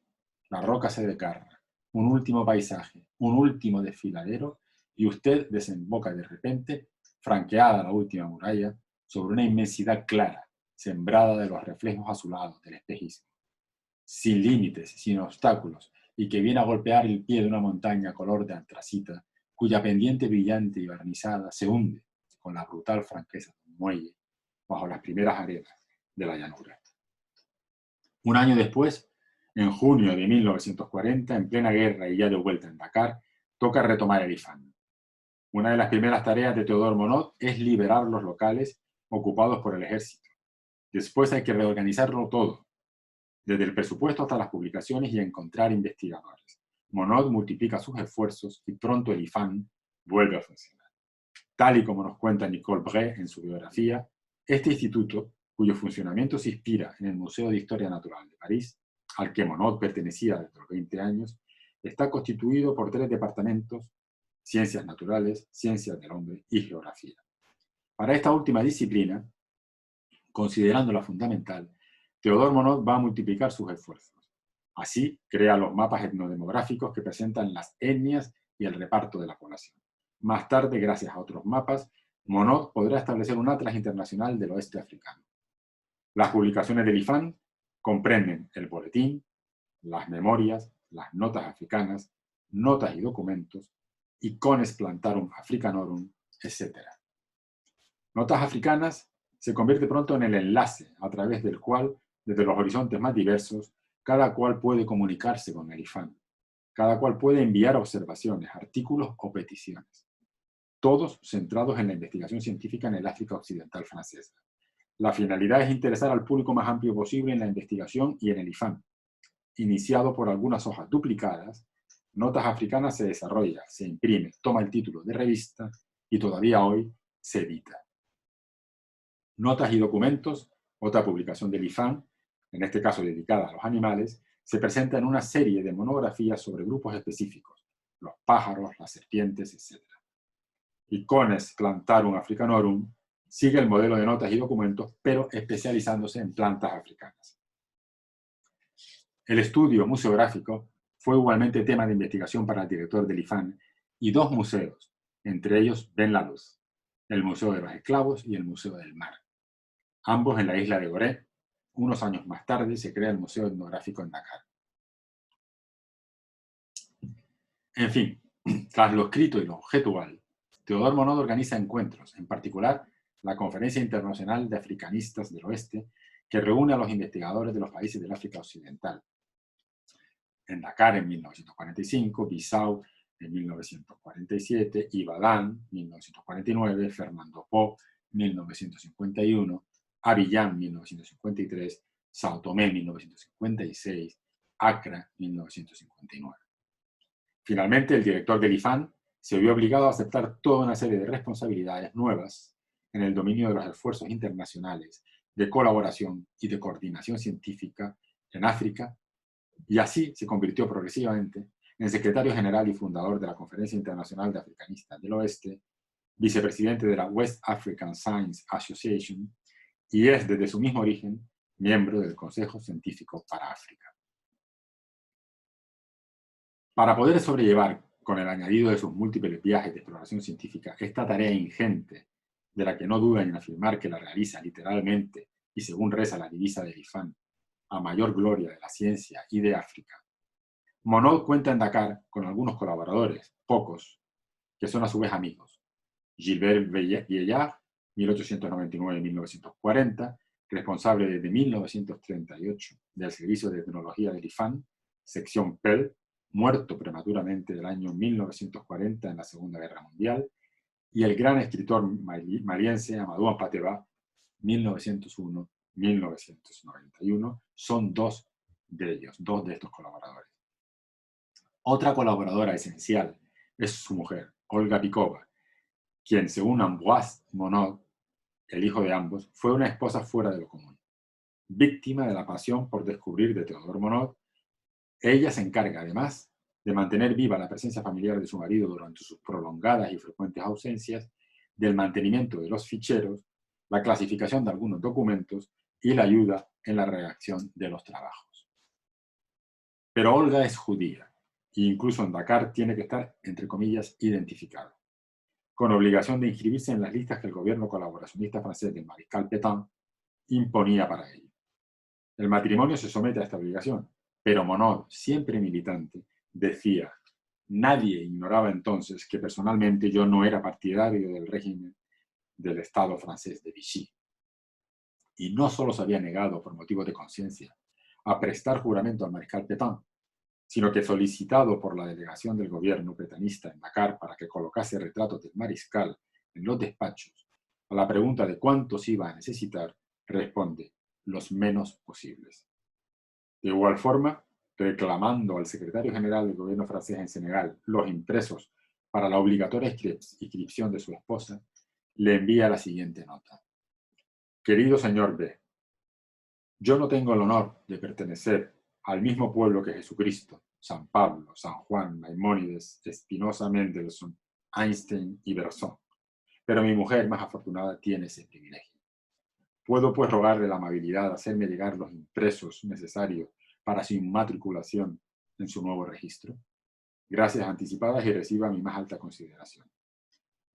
la roca se desgarra, un último paisaje, un último desfiladero, y usted desemboca de repente, franqueada la última muralla, sobre una inmensidad clara, sembrada de los reflejos azulados del espejismo, sin límites, sin obstáculos, y que viene a golpear el pie de una montaña color de antracita, cuya pendiente brillante y barnizada se hunde con la brutal franqueza de un muelle bajo las primeras arenas de la llanura. Un año después, en junio de 1940, en plena guerra y ya de vuelta en Dakar, toca retomar el IFAN. Una de las primeras tareas de Théodore Monod es liberar los locales ocupados por el ejército. Después hay que reorganizarlo todo, desde el presupuesto hasta las publicaciones, y encontrar investigadores. Monod multiplica sus esfuerzos y pronto el IFAN vuelve a funcionar. Tal y como nos cuenta Nicole Bray en su biografía, este instituto, cuyo funcionamiento se inspira en el Museo de Historia Natural de París, al que Monod pertenecía desde los 20 años, está constituido por 3 departamentos: ciencias naturales, ciencias del hombre y geografía. Para esta última disciplina, considerándola fundamental, Teodor Monod va a multiplicar sus esfuerzos. Así, crea los mapas etnodemográficos que presentan las etnias y el reparto de la población. Más tarde, gracias a otros mapas, Monod podrá establecer un atlas internacional del oeste africano. Las publicaciones del IFAN comprenden el boletín, las memorias, las notas africanas, notas y documentos, Icones Plantarum Africanorum, etc. Notas africanas se convierte pronto en el enlace a través del cual, desde los horizontes más diversos, cada cual puede comunicarse con el IFAN. Cada cual puede enviar observaciones, artículos o peticiones. Todos centrados en la investigación científica en el África Occidental francesa. La finalidad es interesar al público más amplio posible en la investigación y en el IFAN. Iniciado por algunas hojas duplicadas, Notas Africanas se desarrolla, se imprime, toma el título de revista y todavía hoy se edita. Notas y documentos, otra publicación del IFAN, en este caso dedicada a los animales, se presenta en una serie de monografías sobre grupos específicos, los pájaros, las serpientes, etc. Icones Plantarum Africanorum sigue el modelo de notas y documentos, pero especializándose en plantas africanas. El estudio museográfico fue igualmente tema de investigación para el director del IFAN y 2 museos, entre ellos ven la luz, el Museo de los Esclavos y el Museo del Mar. Ambos en la isla de Gorée. Unos años más tarde se crea el Museo Etnográfico en Dakar. En fin, tras lo escrito y lo objetual, Teodor Monod organiza encuentros, en particular la Conferencia Internacional de Africanistas del Oeste, que reúne a los investigadores de los países del África Occidental. En Dakar en 1945, Bissau en 1947, Ibadan 1949, Fernando Po 1951, Abiyán 1953, Sao Tomé 1956, Accra 1959. Finalmente, el director del IFAN se vio obligado a aceptar toda una serie de responsabilidades nuevas en el dominio de los esfuerzos internacionales de colaboración y de coordinación científica en África, y así se convirtió progresivamente en secretario general y fundador de la Conferencia Internacional de Africanistas del Oeste, vicepresidente de la West African Science Association, y es desde su mismo origen miembro del Consejo Científico para África. Para poder sobrellevar, con el añadido de sus múltiples viajes de exploración científica, esta tarea ingente, de la que no duda en afirmar que la realiza literalmente y según reza la divisa del IFAN, a mayor gloria de la ciencia y de África, Monod cuenta en Dakar con algunos colaboradores, pocos, que son a su vez amigos. Gilbert Vieillard, 1899-1940, responsable desde 1938 del Servicio de Tecnología del IFAN, sección PEL, muerto prematuramente del año 1940 en la Segunda Guerra Mundial, y el gran escritor maliense Amadou Hampâté-Bâ, 1901-1991, son 2 de ellos, 2 de estos colaboradores. Otra colaboradora esencial es su mujer, Olga Pikova, quien, según Ambroise Monod, el hijo de ambos, fue una esposa fuera de lo común. Víctima de la pasión por descubrir de Teodor Monod, ella se encarga, además, de mantener viva la presencia familiar de su marido durante sus prolongadas y frecuentes ausencias, del mantenimiento de los ficheros, la clasificación de algunos documentos y la ayuda en la redacción de los trabajos. Pero Olga es judía, e incluso en Dakar tiene que estar, entre comillas, identificado, con obligación de inscribirse en las listas que el gobierno colaboracionista francés del mariscal Pétain imponía para ello. El matrimonio se somete a esta obligación, pero Monod, siempre militante, decía: nadie ignoraba entonces que personalmente yo no era partidario del régimen del Estado francés de Vichy. Y no solo se había negado por motivos de conciencia a prestar juramento al mariscal Pétain, sino que solicitado por la delegación del gobierno petanista en Dakar para que colocase retratos del mariscal en los despachos, a la pregunta de cuántos iba a necesitar, responde: los menos posibles. De igual forma, reclamando al secretario general del gobierno francés en Senegal los impresos para la obligatoria inscripción de su esposa, le envía la siguiente nota: querido señor B., yo no tengo el honor de pertenecer al mismo pueblo que Jesucristo, San Pablo, San Juan, Maimónides, Spinoza, Mendelssohn, Einstein y Berzón. Pero mi mujer más afortunada tiene ese privilegio. Puedo pues rogarle la amabilidad de hacerme llegar los impresos necesarios para su inmatriculación en su nuevo registro. Gracias anticipadas y reciba mi más alta consideración.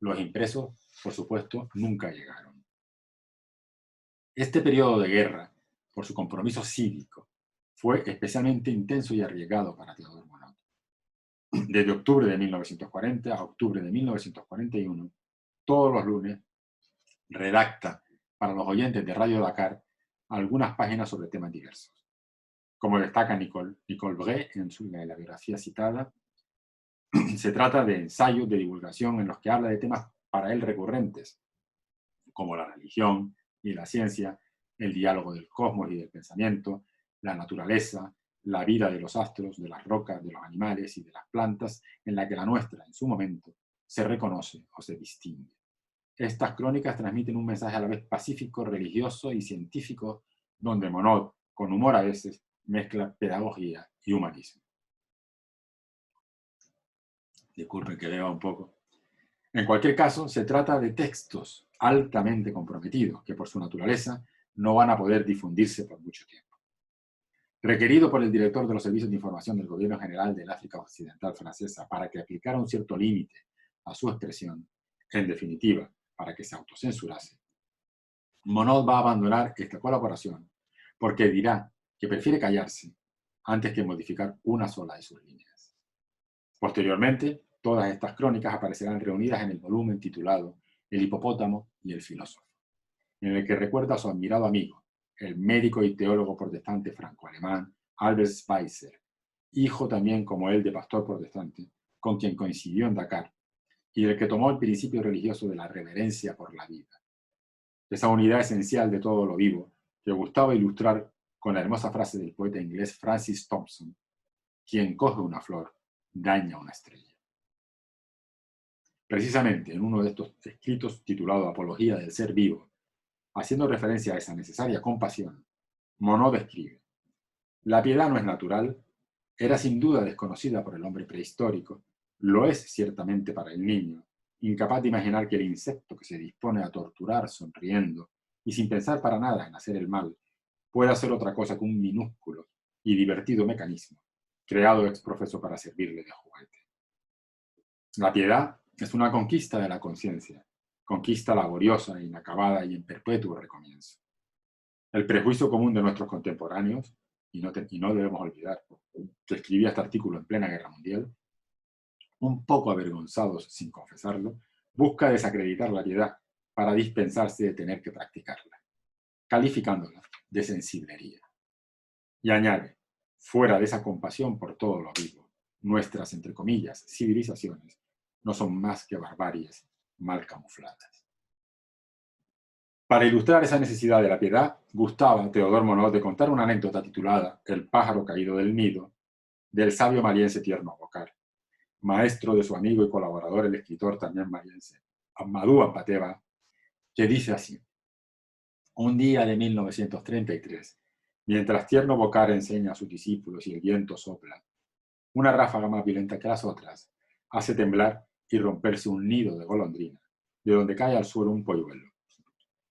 Los impresos, por supuesto, nunca llegaron. Este periodo de guerra, por su compromiso cívico, fue especialmente intenso y arriesgado para Teodor Monod. Desde octubre de 1940 a octubre de 1941, todos los lunes, redacta para los oyentes de Radio Dakar algunas páginas sobre temas diversos. Como destaca Nicole Bray en la biografía citada, se trata de ensayos de divulgación en los que habla de temas para él recurrentes, como la religión y la ciencia, el diálogo del cosmos y del pensamiento, la naturaleza, la vida de los astros, de las rocas, de los animales y de las plantas, en la que la nuestra, en su momento, se reconoce o se distingue. Estas crónicas transmiten un mensaje a la vez pacífico, religioso y científico, donde Monod, con humor a veces, mezcla pedagogía y humanismo. Disculpen que lea un poco. En cualquier caso, se trata de textos altamente comprometidos, que por su naturaleza no van a poder difundirse por mucho tiempo. Requerido por el director de los servicios de información del Gobierno General del África Occidental Francesa para que aplicara un cierto límite a su expresión, en definitiva, para que se autocensurase, Monod va a abandonar esta colaboración porque dirá que prefiere callarse antes que modificar una sola de sus líneas. Posteriormente, todas estas crónicas aparecerán reunidas en el volumen titulado El hipopótamo y el filósofo, en el que recuerda a su admirado amigo, el médico y teólogo protestante franco-alemán Albert Schweitzer, hijo también como él de pastor protestante, con quien coincidió en Dakar, y del que tomó el principio religioso de la reverencia por la vida. Esa unidad esencial de todo lo vivo que gustaba ilustrar con la hermosa frase del poeta inglés Francis Thompson: quien coge una flor, daña una estrella. Precisamente en uno de estos escritos titulado Apología del ser vivo, haciendo referencia a esa necesaria compasión, Monod escribe: la piedad no es natural, era sin duda desconocida por el hombre prehistórico, lo es ciertamente para el niño, incapaz de imaginar que el insecto que se dispone a torturar sonriendo y sin pensar para nada en hacer el mal, pueda ser otra cosa que un minúsculo y divertido mecanismo, creado ex profeso para servirle de juguete. La piedad es una conquista de la conciencia, conquista laboriosa, inacabada y en perpetuo recomienzo. El prejuicio común de nuestros contemporáneos, y no debemos olvidar que escribía este artículo en plena Guerra Mundial, un poco avergonzados sin confesarlo, busca desacreditar la piedad para dispensarse de tener que practicarla, calificándola de sensiblería. Y añade, fuera de esa compasión por todo lo vivo, nuestras, entre comillas, civilizaciones no son más que barbaries mal camufladas. Para ilustrar esa necesidad de la piedad, gustaba Teodor Monod de contar una anécdota titulada El pájaro caído del nido, del sabio maliense Tierno Bokar, maestro de su amigo y colaborador, el escritor también maliense Amadou Ampateba, que dice así: un día de 1933, mientras Tierno Bokar enseña a sus discípulos y el viento sopla, una ráfaga más violenta que las otras hace temblar y romperse un nido de golondrina, de donde cae al suelo un polluelo.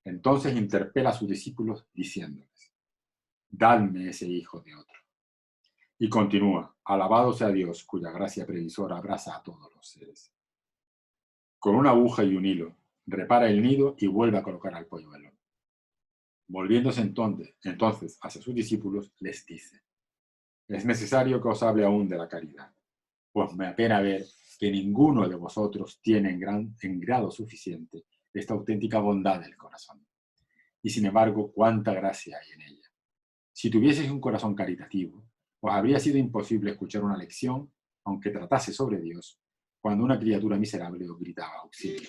Entonces interpela a sus discípulos diciéndoles: dadme ese hijo de otro. Y continúa: alabado sea Dios, cuya gracia previsora abraza a todos los seres. Con una aguja y un hilo, repara el nido y vuelve a colocar al polluelo. Volviéndose entonces hacia sus discípulos, les dice: es necesario que os hable aún de la caridad, pues me apena ver que ninguno de vosotros tiene en grado suficiente esta auténtica bondad del corazón. Y sin embargo, cuánta gracia hay en ella. Si tuvieseis un corazón caritativo, os habría sido imposible escuchar una lección, aunque tratase sobre Dios, cuando una criatura miserable os gritaba auxilio.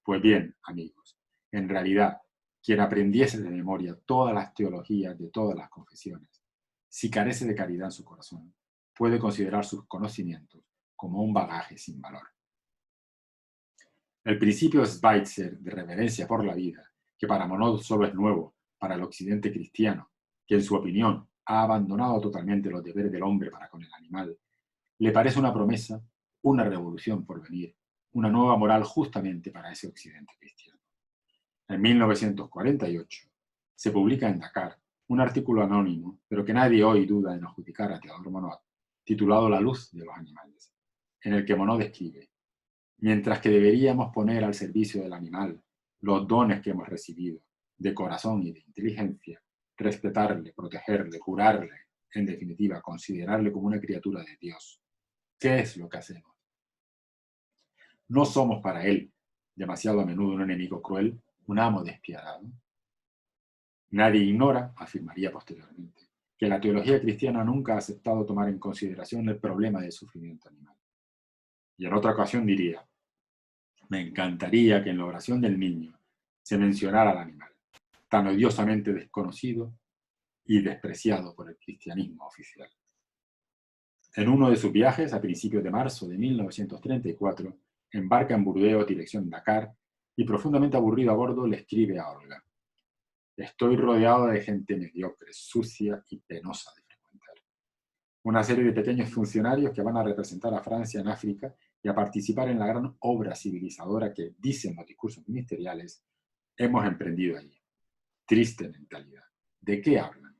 Pues bien, amigos, en realidad, quien aprendiese de memoria todas las teologías de todas las confesiones, si carece de caridad en su corazón, puede considerar sus conocimientos como un bagaje sin valor. El principio Schweitzer de reverencia por la vida, que para Monod solo es nuevo para el occidente cristiano, que en su opinión ha abandonado totalmente los deberes del hombre para con el animal le parece una promesa, una revolución por venir, una nueva moral justamente para ese occidente cristiano. En 1948 se publica en Dakar un artículo anónimo, pero que nadie hoy duda en adjudicar a Teodor Monod, titulado La luz de los animales, en el que Monod escribe: mientras que deberíamos poner al servicio del animal los dones que hemos recibido, de corazón y de inteligencia, respetarle, protegerle, curarle, en definitiva, considerarle como una criatura de Dios. ¿Qué es lo que hacemos? ¿No somos para él demasiado a menudo un enemigo cruel, un amo despiadado? Nadie ignora, afirmaría posteriormente, que la teología cristiana nunca ha aceptado tomar en consideración el problema del sufrimiento animal. Y en otra ocasión diría: me encantaría que en la oración del niño se mencionara al animal, tan odiosamente desconocido y despreciado por el cristianismo oficial. En uno de sus viajes, a principios de marzo de 1934, embarca en Burdeos, dirección Dakar, y profundamente aburrido a bordo le escribe a Olga: estoy rodeado de gente mediocre, sucia y penosa de frecuentar. Una serie de pequeños funcionarios que van a representar a Francia en África y a participar en la gran obra civilizadora que, dicen los discursos ministeriales, hemos emprendido allí. Triste mentalidad. ¿De qué hablan?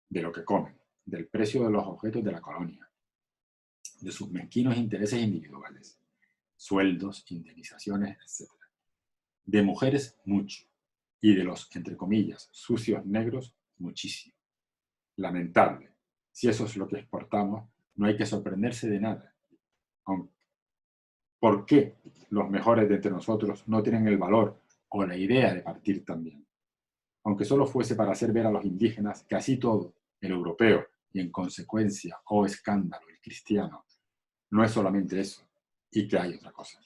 De lo que comen, del precio de los objetos de la colonia, de sus mezquinos intereses individuales, sueldos, indemnizaciones, etc. De mujeres, mucho. Y de los, entre comillas, sucios negros, muchísimo. Lamentable. Si eso es lo que exportamos, no hay que sorprenderse de nada. ¿Por qué los mejores de entre nosotros no tienen el valor o la idea de partir también? Aunque solo fuese para hacer ver a los indígenas que así todo, el europeo y en consecuencia, oh escándalo, el cristiano, no es solamente eso, y que hay otra cosa.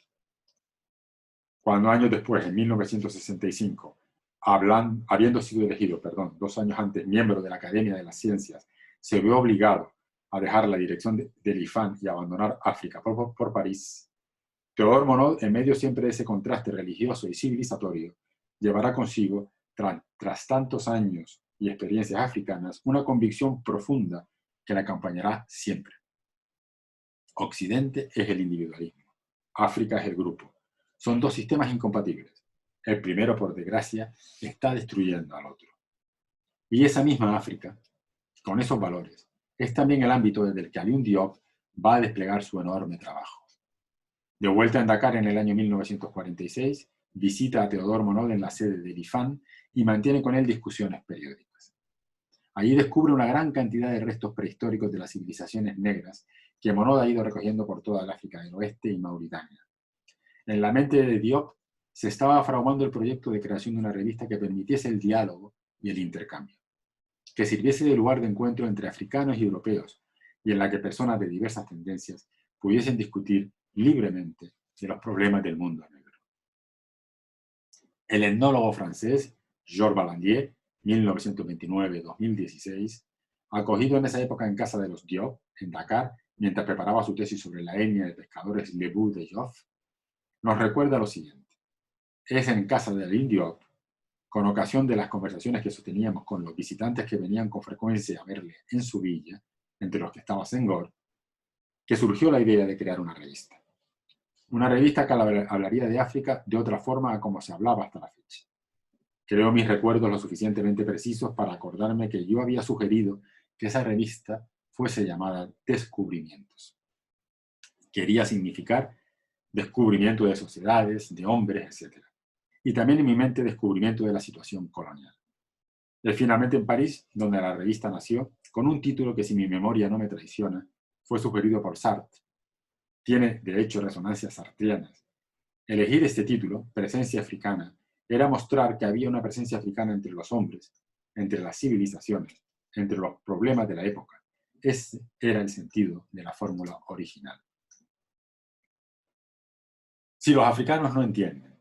Cuando años después, en 1965, habiendo sido elegido, 2 años antes, miembro de la Academia de las Ciencias, se vio obligado a dejar la dirección del IFAN y abandonar África por París, Teodor Monod, en medio siempre de ese contraste religioso y civilizatorio, llevará consigo, tras tantos años y experiencias africanas, una convicción profunda que la acompañará siempre. Occidente es el individualismo, África es el grupo. Son dos sistemas incompatibles. El primero, por desgracia, está destruyendo al otro. Y esa misma África, con esos valores, es también el ámbito desde el que Alioune Diop va a desplegar su enorme trabajo. De vuelta en Dakar en el año 1946, visita a Teodor Monod en la sede del IFAN y mantiene con él discusiones periódicas. Allí descubre una gran cantidad de restos prehistóricos de las civilizaciones negras que Monod ha ido recogiendo por toda el África del Oeste y Mauritania. En la mente de Diop se estaba fraguando el proyecto de creación de una revista que permitiese el diálogo y el intercambio, que sirviese de lugar de encuentro entre africanos y europeos, y en la que personas de diversas tendencias pudiesen discutir libremente de los problemas del mundo negro. El etnólogo francés Georges Ballandier, 1929-2016, acogido en esa época en casa de los Diop, en Dakar, mientras preparaba su tesis sobre la etnia de pescadores Lebu de Jof, nos recuerda lo siguiente: es en casa de Alioune Diop, con ocasión de las conversaciones que sosteníamos con los visitantes que venían con frecuencia a verle en su villa, entre los que estaba Senghor, que surgió la idea de crear una revista. Una revista que hablaría de África de otra forma a como se hablaba hasta la fecha. Creo mis recuerdos lo suficientemente precisos para acordarme que yo había sugerido que esa revista fuese llamada Descubrimientos. Quería significar descubrimiento de sociedades, de hombres, etc. Y también en mi mente descubrimiento de la situación colonial. Es finalmente en París donde la revista nació, con un título que, si mi memoria no me traiciona, fue sugerido por Sartre. Tiene, de hecho, resonancias sartrianas. Elegir este título, Presencia Africana, era mostrar que había una presencia africana entre los hombres, entre las civilizaciones, entre los problemas de la época. Ese era el sentido de la fórmula original. Si los africanos no entienden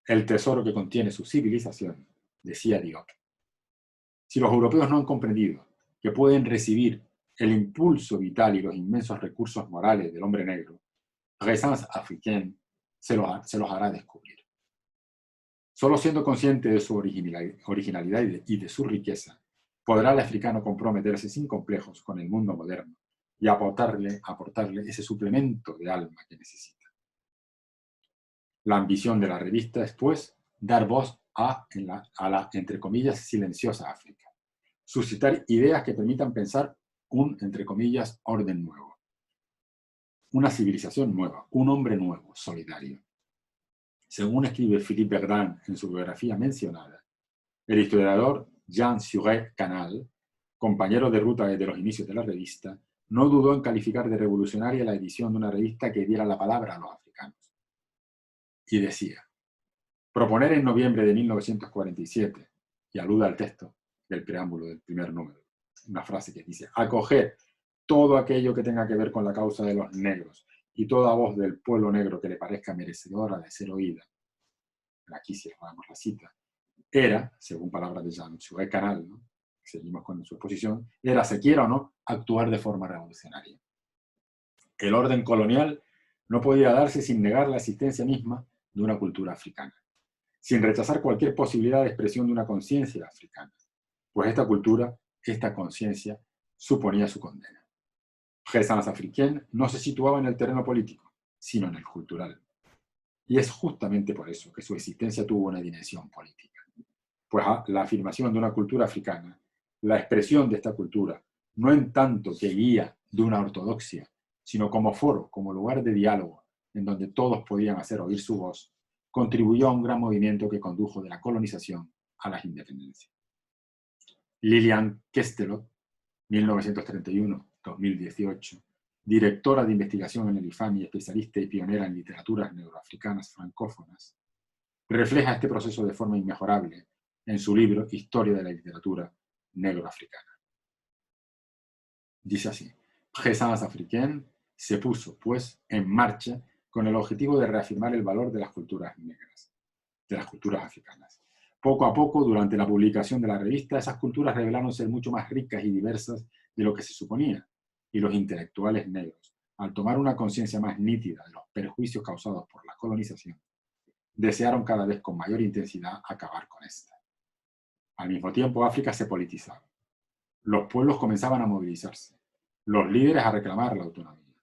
el tesoro que contiene su civilización, decía Diop, si los europeos no han comprendido que pueden recibir el impulso vital y los inmensos recursos morales del hombre negro, Renaissance africaine se los hará descubrir. Solo siendo consciente de su originalidad y de su riqueza, podrá el africano comprometerse sin complejos con el mundo moderno, y aportarle ese suplemento de alma que necesita. La ambición de la revista es, pues, dar voz a la, entre comillas, silenciosa África. Suscitar ideas que permitan pensar un, entre comillas, orden nuevo. Una civilización nueva, un hombre nuevo, solidario. Según escribe Philippe Verdun en su biografía mencionada, el historiador Jean Suret-Canal, compañero de ruta desde los inicios de la revista, no dudó en calificar de revolucionaria la edición de una revista que diera la palabra a los africanos. Y decía, proponer en noviembre de 1947, y alude al texto del preámbulo del primer número, una frase que dice, acoger todo aquello que tenga que ver con la causa de los negros y toda voz del pueblo negro que le parezca merecedora de ser oída, aquí cerramos la cita, era, según palabras de Jean Suet Canal, ¿no? Seguimos con su exposición, era, se quiera o no, actuar de forma revolucionaria. El orden colonial no podía darse sin negar la existencia misma de una cultura africana, sin rechazar cualquier posibilidad de expresión de una conciencia africana, pues esta cultura, esta conciencia, suponía su condena. Présence africaine no se situaba en el terreno político, sino en el cultural. Y es justamente por eso que su existencia tuvo una dimensión política. Pues la afirmación de una cultura africana, la expresión de esta cultura, no en tanto que guía de una ortodoxia, sino como foro, como lugar de diálogo, en donde todos podían hacer oír su voz, contribuyó a un gran movimiento que condujo de la colonización a la independencia. Lilian Kestelot, 1931-2018, directora de investigación en el IFAM y especialista y pionera en literaturas negroafricanas francófonas, refleja este proceso de forma inmejorable en su libro Historia de la literatura negroafricana. Dice así, Présence africaine se puso, pues, en marcha con el objetivo de reafirmar el valor de las culturas negras, de las culturas africanas. Poco a poco, durante la publicación de la revista, esas culturas revelaron ser mucho más ricas y diversas de lo que se suponía, y los intelectuales negros, al tomar una conciencia más nítida de los perjuicios causados por la colonización, desearon cada vez con mayor intensidad acabar con esta. Al mismo tiempo, África se politizaba. Los pueblos comenzaban a movilizarse, los líderes a reclamar la autonomía.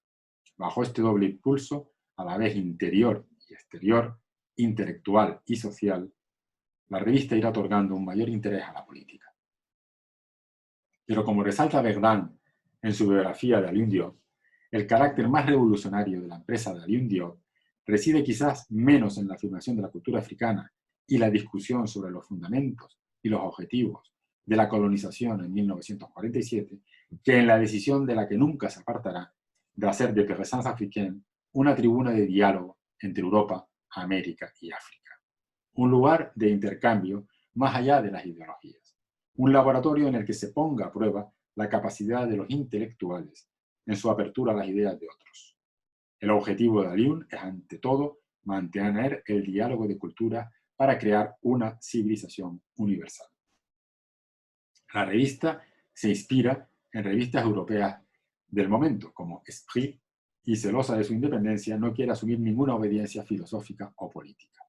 Bajo este doble impulso, a la vez interior y exterior, intelectual y social, la revista irá otorgando un mayor interés a la política. Pero como resalta Verdun en su biografía de Alioune Diop, el carácter más revolucionario de la empresa de Alioune Diop reside quizás menos en la afirmación de la cultura africana y la discusión sobre los fundamentos y los objetivos de la colonización en 1947, que en la decisión de la que nunca se apartará de hacer de Présence africaine una tribuna de diálogo entre Europa, América y África. Un lugar de intercambio más allá de las ideologías. Un laboratorio en el que se ponga a prueba la capacidad de los intelectuales en su apertura a las ideas de otros. El objetivo de Alioune es, ante todo, mantener el diálogo de cultura para crear una civilización universal. La revista se inspira en revistas europeas del momento, como Esprit, y celosa de su independencia, no quiere asumir ninguna obediencia filosófica o política.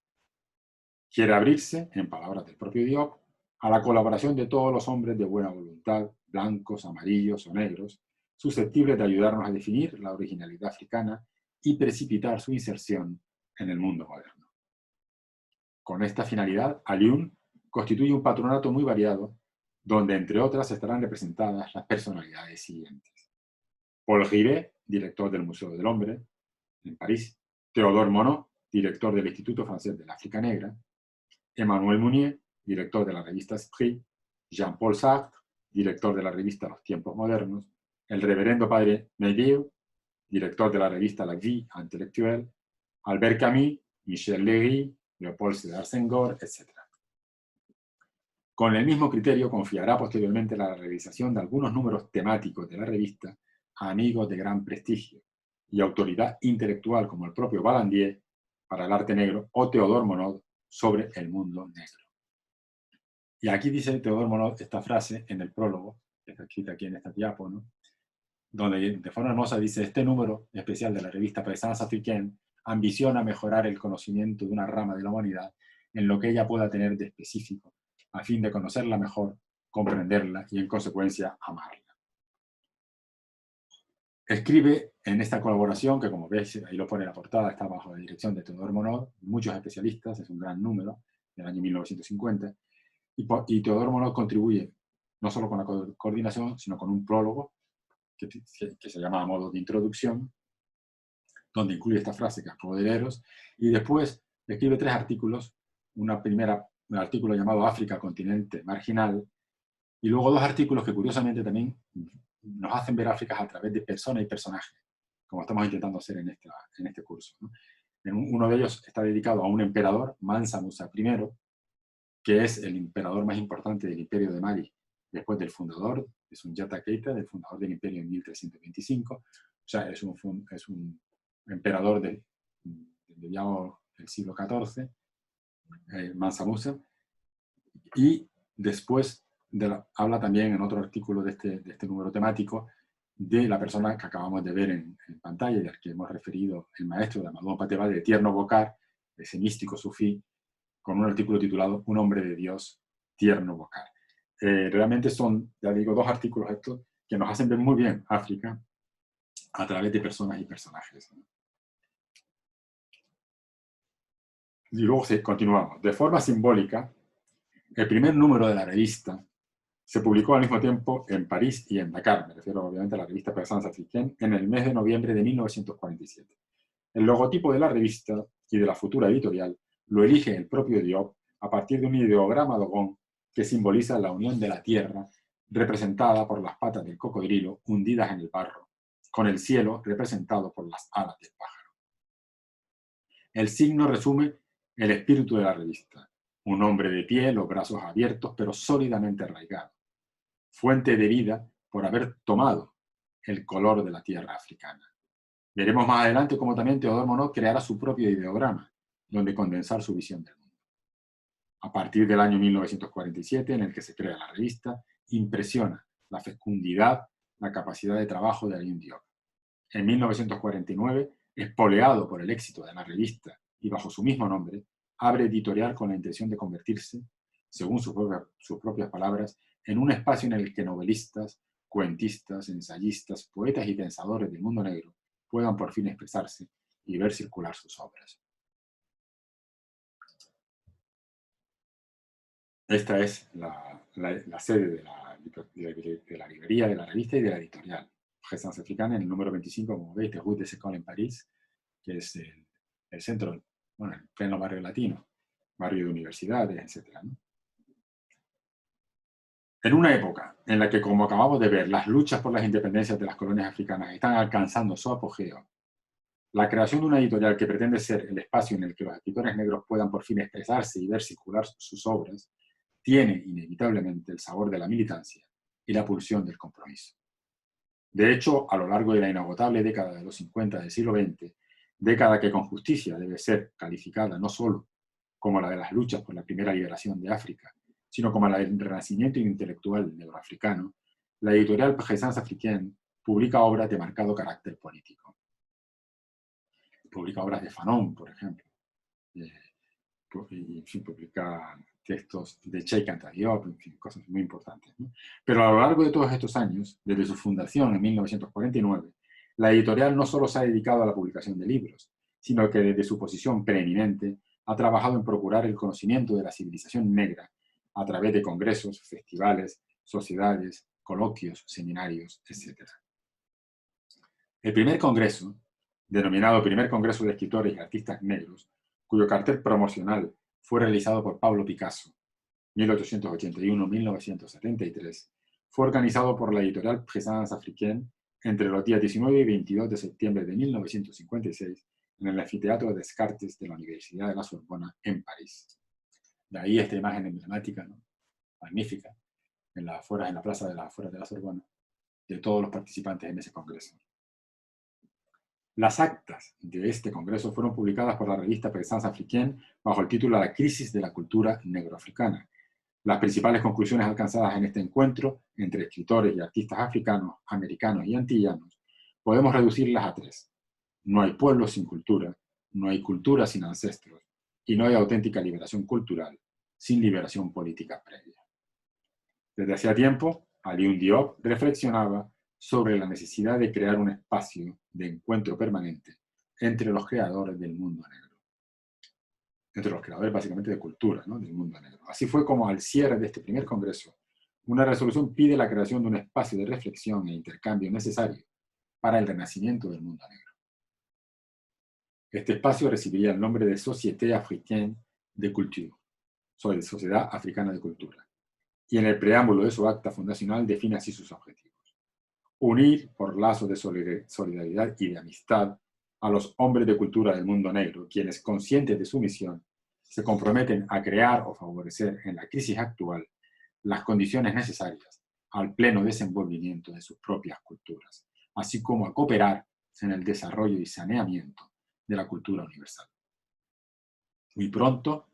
Quiere abrirse, en palabras del propio Diop, a la colaboración de todos los hombres de buena voluntad, blancos, amarillos o negros, susceptibles de ayudarnos a definir la originalidad africana y precipitar su inserción en el mundo moderno. Con esta finalidad, Alioune constituye un patronato muy variado, donde, entre otras, estarán representadas las personalidades siguientes. Paul Rivet, director del Museo del Hombre, en París. Théodore Monod, director del Instituto Francés de la África Negra. Emmanuel Mounier, director de la revista Esprit. Jean-Paul Sartre, director de la revista Los Tiempos Modernos. El reverendo padre Melville, director de la revista La Vie Intellectuelle. Albert Camus, Michel Léry, Leopold Sédar Senghor, etc. Con el mismo criterio confiará posteriormente la realización de algunos números temáticos de la revista a amigos de gran prestigio y autoridad intelectual como el propio Vallandier para el arte negro o Théodore Monod sobre el mundo negro. Y aquí dice Théodore Monod esta frase en el prólogo, que está escrita aquí en esta diapo, ¿no? Donde de forma hermosa dice: este número especial de la revista Présence africaine ambiciona mejorar el conocimiento de una rama de la humanidad en lo que ella pueda tener de específico, a fin de conocerla mejor, comprenderla y, en consecuencia, amarla. Escribe en esta colaboración, que como veis, ahí lo pone en la portada, está bajo la dirección de Teodor Monod, muchos especialistas, es un gran número, del año 1950, y Teodor Monod contribuye no solo con la coordinación, sino con un prólogo que se llama a modo de introducción, donde incluye esta frase, cascobodereros, y después escribe 3 artículos, un artículo llamado África, continente marginal, y luego 2 artículos que curiosamente también nos hacen ver África a través de persona y personaje, como estamos intentando hacer en este curso, ¿no? Uno de ellos está dedicado a un emperador, Mansa Musa I, que es el emperador más importante del Imperio de Mali, después del fundador, es Soundiata Keita, del fundador del imperio en 1325, o sea, es un emperador de mediados del siglo XIV, Mansa Musa, y después habla también en otro artículo de este número temático de la persona que acabamos de ver en pantalla y al que hemos referido, el maestro de Amadou Pateba, de Tierno Bokar, ese místico sufí, con un artículo titulado Un hombre de Dios, Tierno Bokar. Realmente son, ya digo, 2 artículos estos que nos hacen ver muy bien África a través de personas y personajes, ¿no? Y luego continuamos. De forma simbólica, el primer número de la revista se publicó al mismo tiempo en París y en Dakar, me refiero obviamente a la revista Présence Africaine, en el mes de noviembre de 1947. El logotipo de la revista y de la futura editorial lo elige el propio Diop a partir de un ideograma Dogon que simboliza la unión de la tierra, representada por las patas del cocodrilo hundidas en el barro, con el cielo representado por las alas del pájaro. El signo resume el espíritu de la revista: un hombre de pie, los brazos abiertos, pero sólidamente arraigado, fuente de vida por haber tomado el color de la tierra africana. Veremos más adelante cómo también Teodor Monod creará su propio ideograma, donde condensar su visión del mundo. A partir del año 1947, en el que se crea la revista, impresiona la fecundidad, la capacidad de trabajo de Alioune Diop. En 1949, espoleado por el éxito de la revista y bajo su mismo nombre, abre editorial con la intención de convertirse, según sus propias palabras, en un espacio en el que novelistas, cuentistas, ensayistas, poetas y pensadores del mundo negro puedan por fin expresarse y ver circular sus obras. Esta es la sede de la librería, de la revista y de la editorial. Présence Africaine, en el número 25, como veis, de Rue des Écoles en París, que es el centro, bueno, el pleno barrio latino, barrio de universidades, etc., ¿no? En una época en la que, como acabamos de ver, las luchas por las independencias de las colonias africanas están alcanzando su apogeo, la creación de una editorial que pretende ser el espacio en el que los escritores negros puedan por fin expresarse y ver circular sus obras, tiene inevitablemente el sabor de la militancia y la pulsión del compromiso. De hecho, a lo largo de la inagotable década de los 50 del siglo XX, década que con justicia debe ser calificada no solo como la de las luchas por la primera liberación de África, sino como la del renacimiento intelectual negroafricano, la editorial Présence Africaine publica obras de marcado carácter político. Publica obras de Fanon, por ejemplo, y en fin, publica textos de Cheikh Anta Diop, en fin, cosas muy importantes, ¿no? Pero a lo largo de todos estos años, desde su fundación en 1949, la editorial no solo se ha dedicado a la publicación de libros, sino que desde su posición preeminente ha trabajado en procurar el conocimiento de la civilización negra a través de congresos, festivales, sociedades, coloquios, seminarios, etc. El primer congreso, denominado Primer Congreso de Escritores y Artistas Negros, cuyo cartel promocional fue realizado por Pablo Picasso, 1881-1973, fue organizado por la editorial Présence Africaine entre los días 19 y 22 de septiembre de 1956 en el anfiteatro de Descartes de la Universidad de la Sorbona en París. De ahí esta imagen emblemática, ¿no? Magnífica, en la plaza de las afueras de la Sorbona, de todos los participantes en ese congreso. Las actas de este congreso fueron publicadas por la revista Présence Africaine bajo el título La crisis de la cultura negroafricana. Las principales conclusiones alcanzadas en este encuentro entre escritores y artistas africanos, americanos y antillanos podemos reducirlas a 3. No hay pueblo sin cultura, no hay cultura sin ancestros, y no hay auténtica liberación cultural sin liberación política previa. Desde hacía tiempo, Alioune Diop reflexionaba sobre la necesidad de crear un espacio de encuentro permanente entre los creadores del mundo negro. Entre los creadores básicamente de cultura, ¿no?, del mundo negro. Así fue como al cierre de este primer congreso, una resolución pide la creación de un espacio de reflexión e intercambio necesario para el renacimiento del mundo negro. Este espacio recibiría el nombre de Société Africaine de Culture, Sociedad Africana de Cultura, y en el preámbulo de su acta fundacional define así sus objetivos: unir por lazos de solidaridad y de amistad a los hombres de cultura del mundo negro, quienes, conscientes de su misión, se comprometen a crear o favorecer en la crisis actual las condiciones necesarias al pleno desenvolvimiento de sus propias culturas, así como a cooperar en el desarrollo y saneamiento de la cultura universal. Muy pronto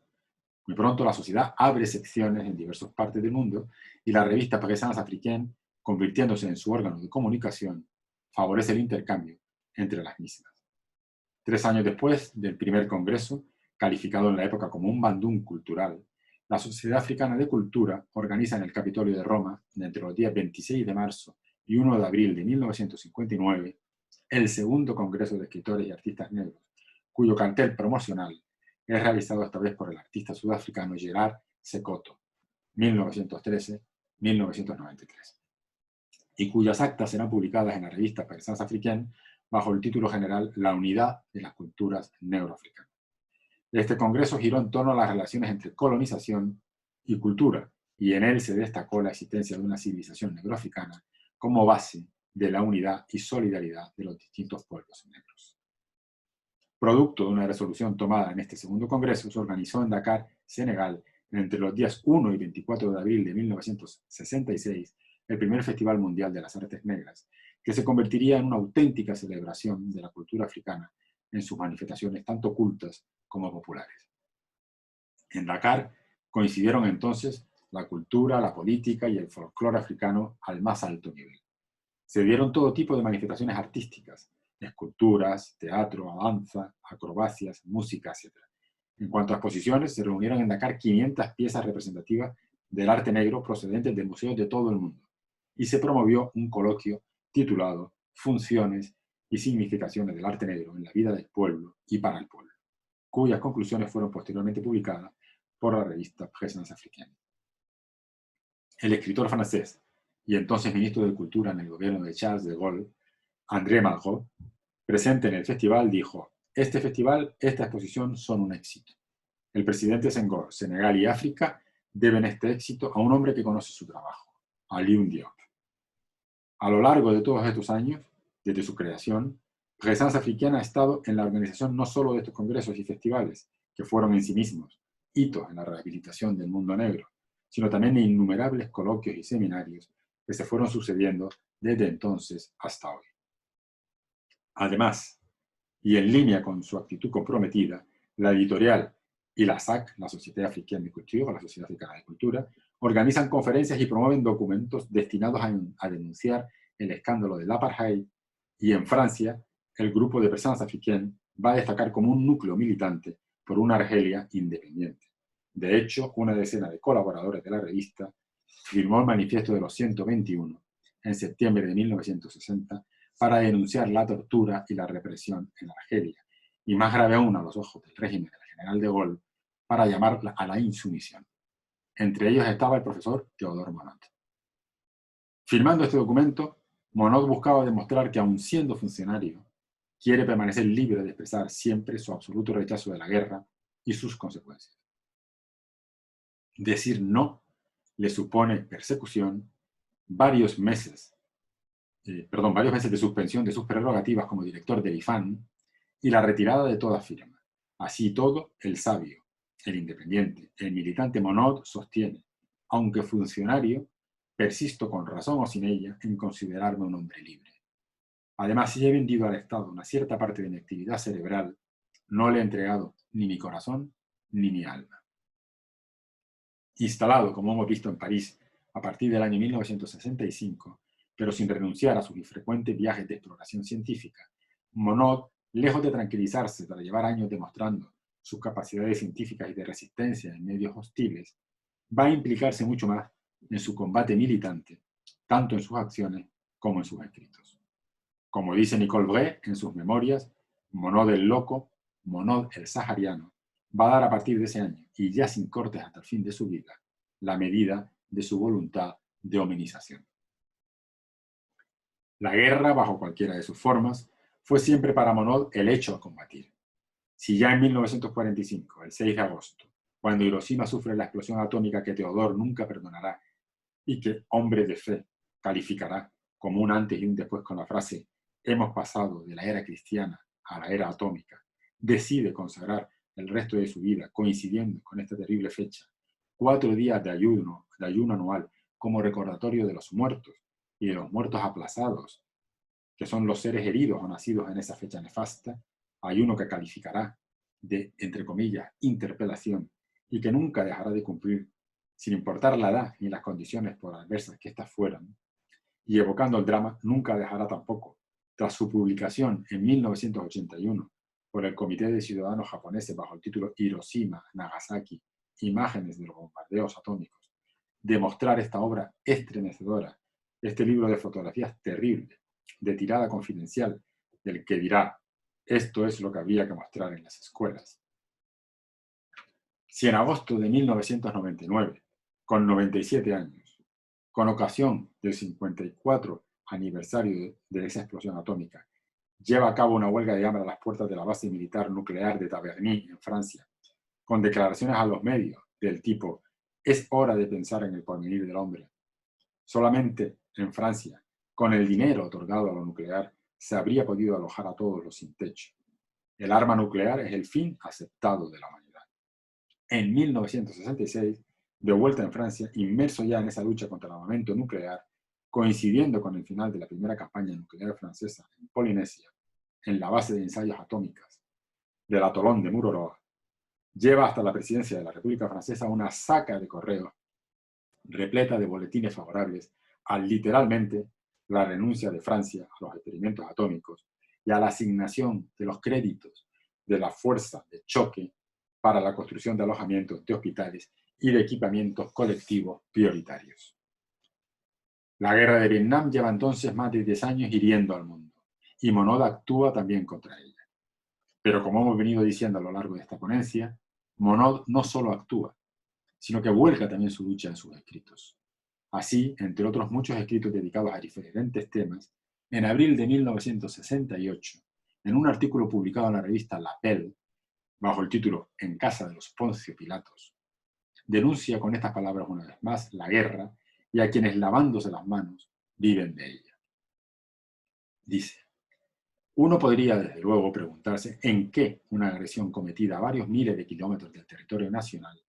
la sociedad abre secciones en diversas partes del mundo y la revista Présence Africaine, convirtiéndose en su órgano de comunicación, favorece el intercambio entre las mismas. 3 años después del primer congreso, calificado en la época como un bandún cultural, la Sociedad Africana de Cultura organiza en el Capitolio de Roma, entre los días 26 de marzo y 1 de abril de 1959, el segundo Congreso de Escritores y Artistas Negros, cuyo cartel promocional es realizado esta vez por el artista sudafricano Gerard Sekoto, 1913-1993, y cuyas actas serán publicadas en la revista Présence Africaine bajo el título general La unidad de las culturas neuroafricanas. Este congreso giró en torno a las relaciones entre colonización y cultura, y en él se destacó la existencia de una civilización negroafricana como base de la unidad y solidaridad de los distintos pueblos negros. Producto de una resolución tomada en este segundo congreso, se organizó en Dakar, Senegal, entre los días 1 y 24 de abril de 1966, el primer Festival Mundial de las Artes Negras, que se convertiría en una auténtica celebración de la cultura africana en sus manifestaciones tanto cultas como populares. En Dakar coincidieron entonces la cultura, la política y el folclore africano al más alto nivel. Se dieron todo tipo de manifestaciones artísticas, esculturas, teatro, danza, acrobacias, música, etc. En cuanto a exposiciones, se reunieron en Dakar 500 piezas representativas del arte negro procedentes de museos de todo el mundo, y se promovió un coloquio titulado Funciones y significaciones del arte negro en la vida del pueblo y para el pueblo, cuyas conclusiones fueron posteriormente publicadas por la revista Présence Africaine. El escritor francés y entonces ministro de Cultura en el gobierno de Charles de Gaulle, André Malraux, presente en el festival, dijo: "Este festival, esta exposición son un éxito. El presidente Senghor, Senegal y África deben este éxito a un hombre que conoce su trabajo, Alioune Diop". A lo largo de todos estos años, desde su creación, Présence Africaine ha estado en la organización no solo de estos congresos y festivales, que fueron en sí mismos hitos en la rehabilitación del mundo negro, sino también de innumerables coloquios y seminarios que se fueron sucediendo desde entonces hasta hoy. Además, y en línea con su actitud comprometida, la editorial y la SAC, la Société Africaine de Culture, la Sociedad Africana de Cultura, organizan conferencias y promueven documentos destinados a denunciar el escándalo del apartheid, y en Francia, el grupo de Présence Africaine va a destacar como un núcleo militante por una Argelia independiente. De hecho, una decena de colaboradores de la revista firmó el Manifiesto de los 121 en septiembre de 1960 para denunciar la tortura y la represión en Argelia, y más grave aún a los ojos del régimen del general de Gaulle, para llamarla a la insumisión. Entre ellos estaba el profesor Théodore Monod. Firmando este documento, Monod buscaba demostrar que, aun siendo funcionario, quiere permanecer libre de expresar siempre su absoluto rechazo de la guerra y sus consecuencias. Decir no le supone persecución, varios meses de suspensión de sus prerrogativas como director del IFAN y la retirada de toda firma. Así todo, el sabio, el independiente, el militante Monod sostiene: aunque funcionario, persisto con razón o sin ella en considerarme un hombre libre. Además, si he vendido al Estado una cierta parte de mi actividad cerebral, no le he entregado ni mi corazón ni mi alma. Instalado, como hemos visto, en París a partir del año 1965, pero sin renunciar a sus infrecuentes viajes de exploración científica, Monod, lejos de tranquilizarse tras llevar años demostrando sus capacidades científicas y de resistencia en medios hostiles, va a implicarse mucho más en su combate militante, tanto en sus acciones como en sus escritos. Como dice Nicole Bret en sus memorias, Monod el loco, Monod el sahariano, va a dar a partir de ese año, y ya sin cortes hasta el fin de su vida, la medida de su voluntad de hominización. La guerra, bajo cualquiera de sus formas, fue siempre para Monod el hecho a combatir. Si ya en 1945, el 6 de agosto, cuando Hiroshima sufre la explosión atómica que Teodor nunca perdonará y que Hombre de Fe calificará como un antes y un después con la frase «hemos pasado de la era cristiana a la era atómica», decide consagrar el resto de su vida, coincidiendo con esta terrible fecha, 4 días de ayuno anual como recordatorio de los muertos y de los muertos aplazados, que son los seres heridos o nacidos en esa fecha nefasta, ayuno que calificará de, entre comillas, interpelación y que nunca dejará de cumplir, sin importar la edad ni las condiciones por adversas que éstas fueran, y evocando el drama, nunca dejará tampoco, tras su publicación en 1981 por el Comité de Ciudadanos Japoneses bajo el título Hiroshima, Nagasaki, Imágenes de los bombardeos atómicos, de mostrar esta obra estremecedora, este libro de fotografías terrible, de tirada confidencial, del que dirá, esto es lo que había que mostrar en las escuelas. Si en agosto de 1999, con 97 años, con ocasión del 54 aniversario de esa explosión atómica, lleva a cabo una huelga de hambre a las puertas de la base militar nuclear de Taverny, en Francia, con declaraciones a los medios del tipo «es hora de pensar en el porvenir del hombre». Solamente en Francia, con el dinero otorgado a lo nuclear, se habría podido alojar a todos los sin techo. El arma nuclear es el fin aceptado de la humanidad. En 1966, de vuelta en Francia, inmerso ya en esa lucha contra el armamento nuclear, coincidiendo con el final de la primera campaña nuclear francesa en Polinesia, en la base de ensayos atómicas del atolón de Mururoa, lleva hasta la presidencia de la República Francesa una saca de correos repleta de boletines favorables a literalmente la renuncia de Francia a los experimentos atómicos y a la asignación de los créditos de la fuerza de choque para la construcción de alojamientos de hospitales y de equipamientos colectivos prioritarios. La guerra de Vietnam lleva entonces más de 10 años hiriendo al mundo, y Monod actúa también contra ella. Pero como hemos venido diciendo a lo largo de esta ponencia, Monod no solo actúa, sino que vuelca también su lucha en sus escritos. Así, entre otros muchos escritos dedicados a diferentes temas, en abril de 1968, en un artículo publicado en la revista La Pelle, bajo el título En casa de los Poncio Pilatos, denuncia con estas palabras una vez más la guerra y a quienes lavándose las manos viven de ella. Dice, uno podría desde luego preguntarse en qué una agresión cometida a varios miles de kilómetros del territorio nacional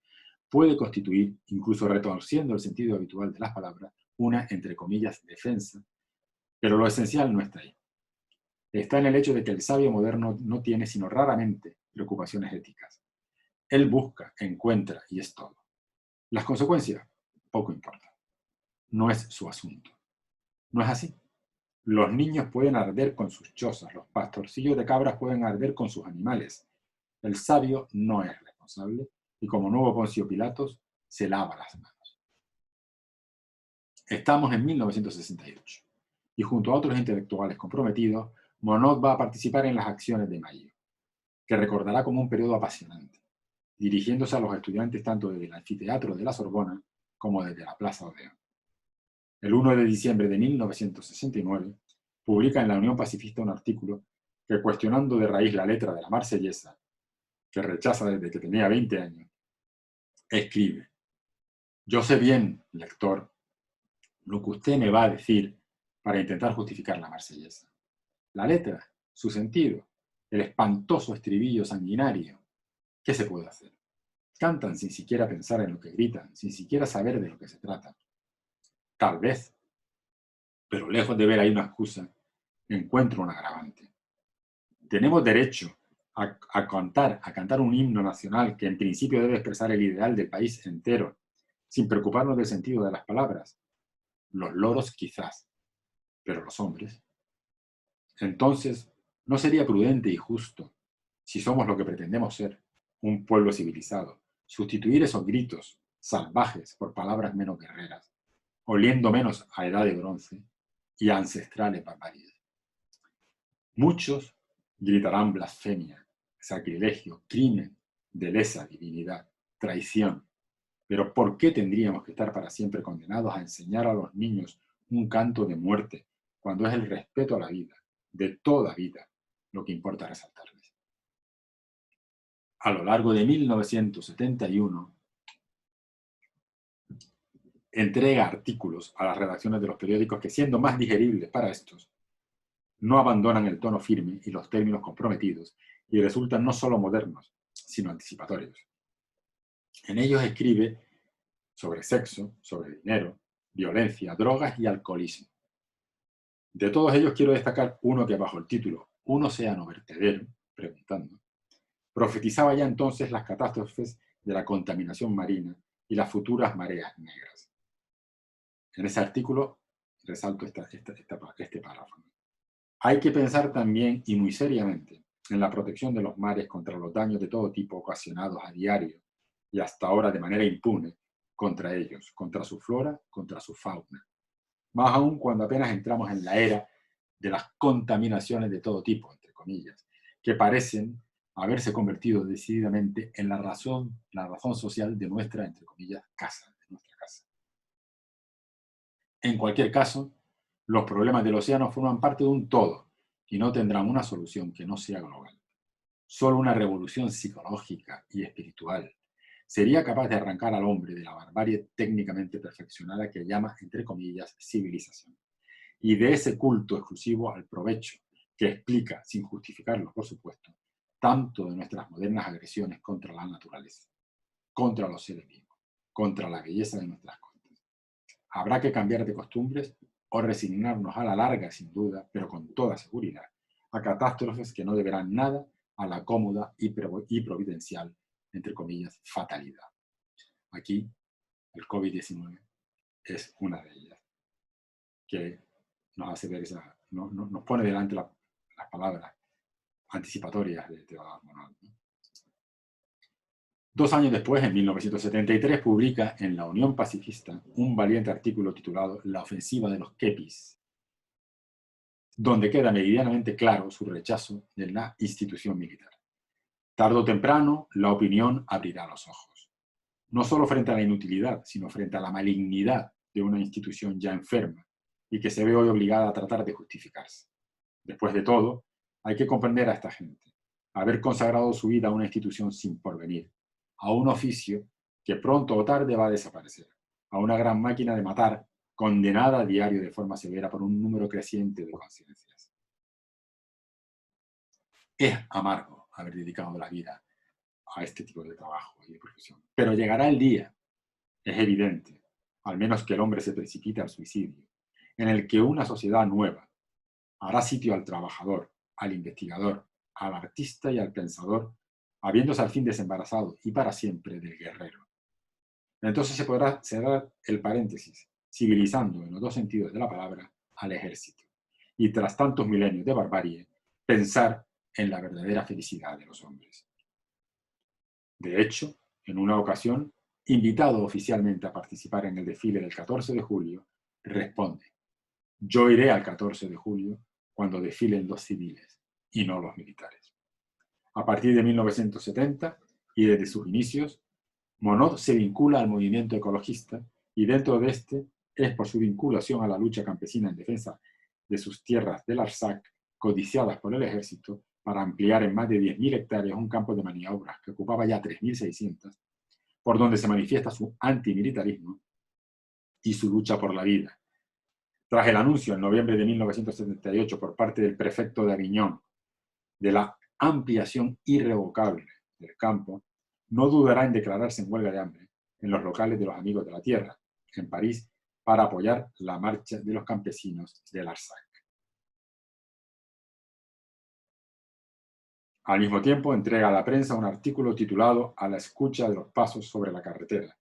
puede constituir, incluso retorciendo el sentido habitual de las palabras, una, entre comillas, defensa, pero lo esencial no está ahí. Está en el hecho de que el sabio moderno no tiene sino raramente preocupaciones éticas. Él busca, encuentra y es todo. Las consecuencias, poco importan. No es su asunto. No es así. Los niños pueden arder con sus chozas, los pastorcillos de cabras pueden arder con sus animales. El sabio no es responsable y como nuevo Poncio Pilatos se lava las manos. Estamos en 1968 y junto a otros intelectuales comprometidos, Monod va a participar en las acciones de Mayo, que recordará como un periodo apasionante, dirigiéndose a los estudiantes tanto desde el anfiteatro de la Sorbona como desde la Plaza Odeón. El 1 de diciembre de 1969, publica en la Unión Pacifista un artículo que, cuestionando de raíz la letra de la Marsellesa, que rechaza desde que tenía 20 años, escribe: yo sé bien, lector, lo que usted me va a decir para intentar justificar la Marsellesa. La letra, su sentido, el espantoso estribillo sanguinario. ¿Qué se puede hacer? Cantan sin siquiera pensar en lo que gritan, sin siquiera saber de lo que se trata. Tal vez, pero lejos de ver ahí una excusa, encuentro un agravante. Tenemos derecho a cantar un himno nacional que en principio debe expresar el ideal del país entero, sin preocuparnos del sentido de las palabras. Los loros quizás, pero los hombres. Entonces, ¿no sería prudente y justo, si somos lo que pretendemos ser, un pueblo civilizado, sustituir esos gritos salvajes por palabras menos guerreras, oliendo menos a edad de bronce, y ancestrales barbaries. Muchos gritarán blasfemia, sacrilegio, crimen de lesa divinidad, traición. Pero ¿por qué tendríamos que estar para siempre condenados a enseñar a los niños un canto de muerte cuando es el respeto a la vida, de toda vida, lo que importa resaltarles? A lo largo de 1971, entrega artículos a las redacciones de los periódicos que, siendo más digeribles para estos, no abandonan el tono firme y los términos comprometidos y resultan no solo modernos, sino anticipatorios. En ellos escribe sobre sexo, sobre dinero, violencia, drogas y alcoholismo. De todos ellos quiero destacar uno que bajo el título Un océano vertedero, preguntando, profetizaba ya entonces las catástrofes de la contaminación marina y las futuras mareas negras. En ese artículo resalto este párrafo. Hay que pensar también, y muy seriamente, en la protección de los mares contra los daños de todo tipo ocasionados a diario y hasta ahora de manera impune contra ellos, contra su flora, contra su fauna. Más aún cuando apenas entramos en la era de las contaminaciones de todo tipo, entre comillas, que parecen haberse convertido decididamente en la razón social de nuestra, entre comillas, casa, de nuestra casa. En cualquier caso, los problemas del océano forman parte de un todo y no tendrán una solución que no sea global. Solo una revolución psicológica y espiritual sería capaz de arrancar al hombre de la barbarie técnicamente perfeccionada que llama, entre comillas, civilización, y de ese culto exclusivo al provecho que explica, sin justificarlo por supuesto, tanto de nuestras modernas agresiones contra la naturaleza, contra los seres vivos, contra la belleza de nuestras costas. Habrá que cambiar de costumbres o resignarnos a la larga, sin duda, pero con toda seguridad, a catástrofes que no deberán nada a la cómoda y providencial, entre comillas, fatalidad. Aquí, el COVID-19 es una de ellas, que nos hace ver nos pone delante las palabras anticipatorias de Theodor Monod. 2 años después, en 1973, publica en La Unión Pacifista un valiente artículo titulado La ofensiva de los quepis, donde queda meridianamente claro su rechazo de la institución militar. Tarde o temprano, la opinión abrirá los ojos, no solo frente a la inutilidad, sino frente a la malignidad de una institución ya enferma y que se ve hoy obligada a tratar de justificarse. Después de todo, hay que comprender a esta gente, haber consagrado su vida a una institución sin porvenir, a un oficio que pronto o tarde va a desaparecer, a una gran máquina de matar condenada a diario de forma severa por un número creciente de conciencias. Es amargo haber dedicado la vida a este tipo de trabajo y de profesión, pero llegará el día, es evidente, al menos que el hombre se precipite al suicidio, en el que una sociedad nueva hará sitio al trabajador, al investigador, al artista y al pensador, habiéndose al fin desembarazado y para siempre del guerrero. Entonces se podrá cerrar el paréntesis, civilizando en los dos sentidos de la palabra al ejército. Y tras tantos milenios de barbarie, pensar en la verdadera felicidad de los hombres. De hecho, en una ocasión, invitado oficialmente a participar en el desfile del 14 de julio, responde: yo iré al 14 de julio cuando desfilen los civiles y no los militares. A partir de 1970 y desde sus inicios, Monod se vincula al movimiento ecologista y dentro de este es por su vinculación a la lucha campesina en defensa de sus tierras del Artsakh, codiciadas por el ejército, para ampliar en más de 10.000 hectáreas un campo de maniobras que ocupaba ya 3.600, por donde se manifiesta su antimilitarismo y su lucha por la vida. Tras el anuncio en noviembre de 1978 por parte del prefecto de Aviñón de la ampliación irrevocable del campo, no dudará en declararse en huelga de hambre en los locales de los Amigos de la Tierra, en París, para apoyar la marcha de los campesinos del Artsakh. Al mismo tiempo, entrega a la prensa un artículo titulado A la escucha de los pasos sobre la carretera,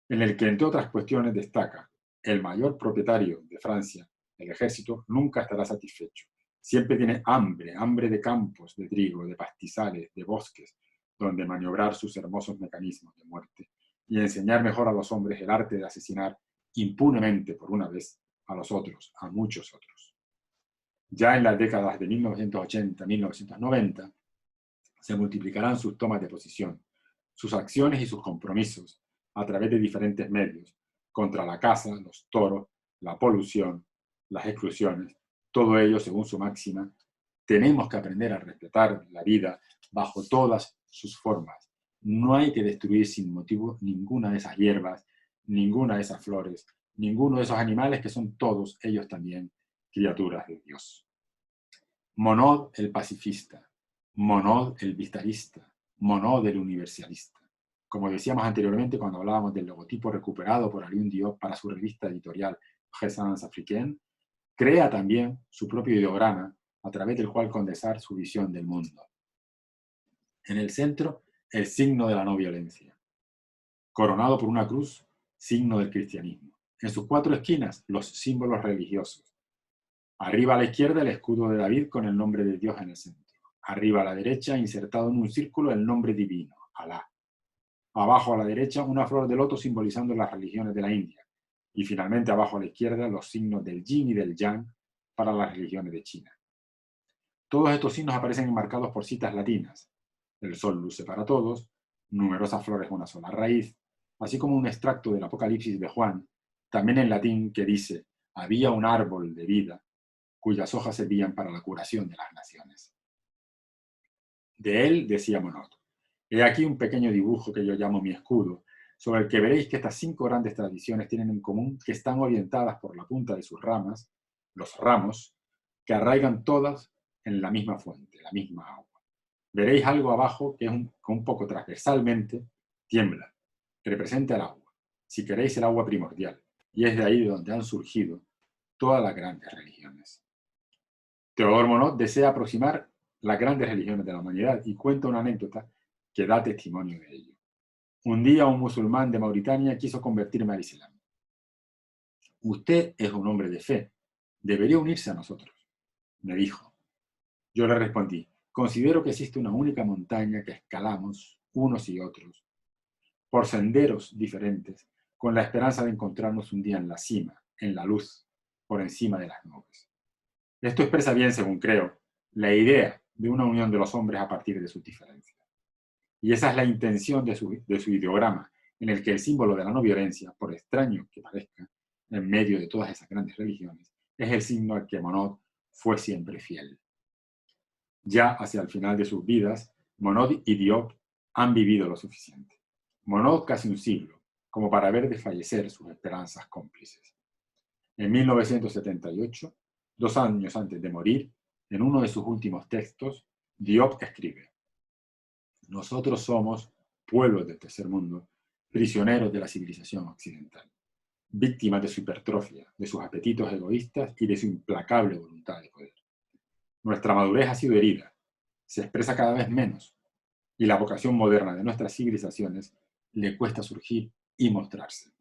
en el que, entre otras cuestiones, destaca: el mayor propietario de Francia, el ejército, nunca estará satisfecho. Siempre tiene hambre de campos, de trigo, de pastizales, de bosques, donde maniobrar sus hermosos mecanismos de muerte y enseñar mejor a los hombres el arte de asesinar impunemente por una vez a los otros, a muchos otros. Ya en las décadas de 1980-1990 se multiplicarán sus tomas de posición, sus acciones y sus compromisos a través de diferentes medios contra la caza, los toros, la polución, las exclusiones, todo ello según su máxima. Tenemos que aprender a respetar la vida bajo todas sus formas. No hay que destruir sin motivo ninguna de esas hierbas, ninguna de esas flores, ninguno de esos animales que son todos ellos también criaturas de Dios. Monod el pacifista, Monod el vitalista, Monod el universalista. Como decíamos anteriormente cuando hablábamos del logotipo recuperado por Alioune Diop para su revista editorial Présence Africaine, crea también su propio ideograma a través del cual condensar su visión del mundo. En el centro, el signo de la no violencia, coronado por una cruz, signo del cristianismo. En sus cuatro esquinas, los símbolos religiosos. Arriba a la izquierda, el escudo de David con el nombre de Dios en el centro. Arriba a la derecha, insertado en un círculo, el nombre divino, Alá. Abajo a la derecha, una flor de loto simbolizando las religiones de la India. Y finalmente, abajo a la izquierda, los signos del yin y del yang para las religiones de China. Todos estos signos aparecen enmarcados por citas latinas. El sol luce para todos, numerosas flores una sola raíz, así como un extracto del Apocalipsis de Juan, también en latín, que dice: había un árbol de vida cuyas hojas servían para la curación de las naciones. De él decía Monod: he aquí un pequeño dibujo que yo llamo mi escudo, sobre el que veréis que estas 5 grandes tradiciones tienen en común que están orientadas por la punta de sus ramas, los ramos, que arraigan todas en la misma fuente, la misma agua. Veréis algo abajo que un poco transversalmente tiembla, que representa el agua, si queréis el agua primordial, y es de ahí de donde han surgido todas las grandes religiones. Teodor Monod desea aproximar las grandes religiones de la humanidad y cuenta una anécdota que da testimonio de ello. Un día un musulmán de Mauritania quiso convertirme al Islam. Usted es un hombre de fe, debería unirse a nosotros, me dijo. Yo le respondí: considero que existe una única montaña que escalamos unos y otros, por senderos diferentes, con la esperanza de encontrarnos un día en la cima, en la luz, por encima de las nubes. Esto expresa bien, según creo, la idea de una unión de los hombres a partir de sus diferencias. Y esa es la intención de su ideograma, en el que el símbolo de la no violencia, por extraño que parezca, en medio de todas esas grandes religiones, es el signo al que Monod fue siempre fiel. Ya hacia el final de sus vidas, Monod y Diop han vivido lo suficiente. Monod casi un siglo, como para ver desfallecer sus esperanzas cómplices. En 1978, 2 años antes de morir, en uno de sus últimos textos, Diop escribe: nosotros somos, pueblos del tercer mundo, prisioneros de la civilización occidental, víctimas de su hipertrofia, de sus apetitos egoístas y de su implacable voluntad de poder. Nuestra madurez ha sido herida, se expresa cada vez menos, y la vocación moderna de nuestras civilizaciones le cuesta surgir y mostrarse.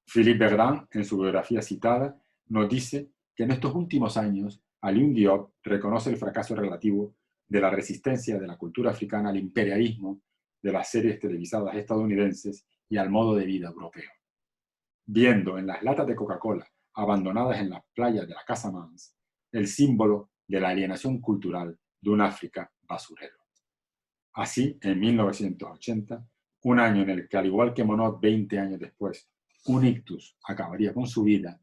Philippe Verdun, en su biografía citada, nos dice que en estos últimos años, Alioune Diop reconoce el fracaso relativo de la resistencia de la cultura africana al imperialismo de las series televisadas estadounidenses y al modo de vida europeo. Viendo en las latas de Coca-Cola abandonadas en las playas de la Casamance el símbolo de la alienación cultural de un África basurero. Así, en 1980, un año en el que, al igual que Monod 20 años después, un ictus acabaría con su vida,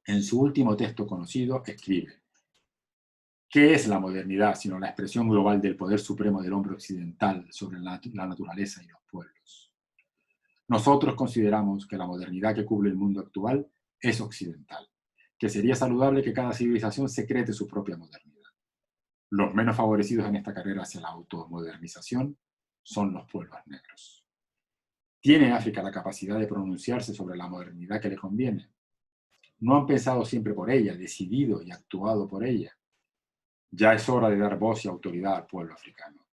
en su último texto conocido escribe: ¿qué es la modernidad sino la expresión global del poder supremo del hombre occidental sobre la naturaleza y los pueblos? Nosotros consideramos que la modernidad que cubre el mundo actual es occidental, que sería saludable que cada civilización secrete su propia modernidad. Los menos favorecidos en esta carrera hacia la automodernización son los pueblos negros. ¿Tiene África la capacidad de pronunciarse sobre la modernidad que le conviene? ¿No han pensado siempre por ella, decidido y actuado por ella? Ya es hora de dar voz y autoridad al pueblo africano.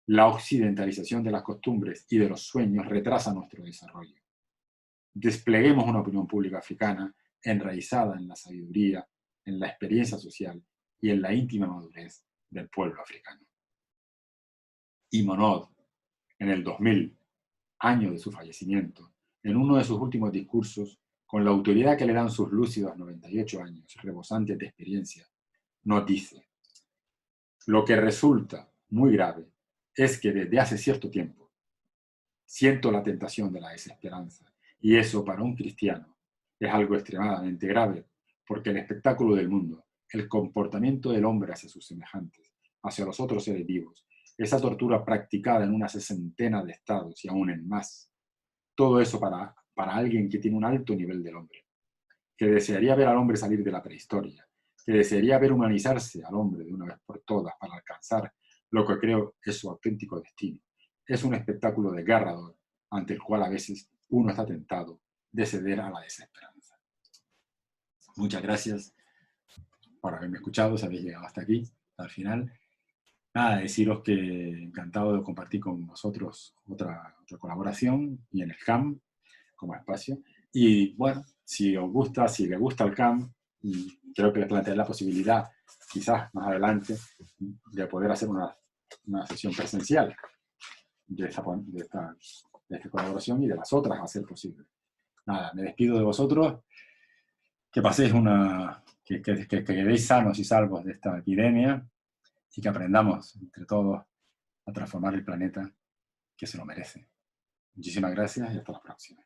La occidentalización de las costumbres y de los sueños retrasa nuestro desarrollo. Despleguemos una opinión pública africana enraizada en la sabiduría, en la experiencia social y en la íntima madurez del pueblo africano. Y Monod, en el 2000, año de su fallecimiento, en uno de sus últimos discursos, con la autoridad que le dan sus lúcidos 98 años, rebosantes de experiencia, nos dice: lo que resulta muy grave es que desde hace cierto tiempo siento la tentación de la desesperanza, y eso para un cristiano es algo extremadamente grave, porque el espectáculo del mundo, el comportamiento del hombre hacia sus semejantes, hacia los otros seres vivos, esa tortura practicada en una sesentena de estados y aún en más, todo eso para alguien que tiene un alto nivel del hombre, que desearía ver al hombre salir de la prehistoria, que desearía ver humanizarse al hombre de una vez por todas para alcanzar lo que creo es su auténtico destino. Es un espectáculo desgarrador ante el cual a veces uno está tentado de ceder a la desesperanza. Muchas gracias por haberme escuchado, si habéis llegado hasta aquí, al final. Nada, deciros que encantado de compartir con vosotros otra colaboración y en el CAM como espacio. Y bueno, si os gusta, si les gusta el CAM, creo que les plantearé la posibilidad, quizás más adelante, de poder hacer una sesión presencial de esta colaboración y de las otras a ser posible. Nada, me despido de vosotros, que paséis que quedéis sanos y salvos de esta epidemia y que aprendamos entre todos a transformar el planeta que se lo merece. Muchísimas gracias y hasta la próxima.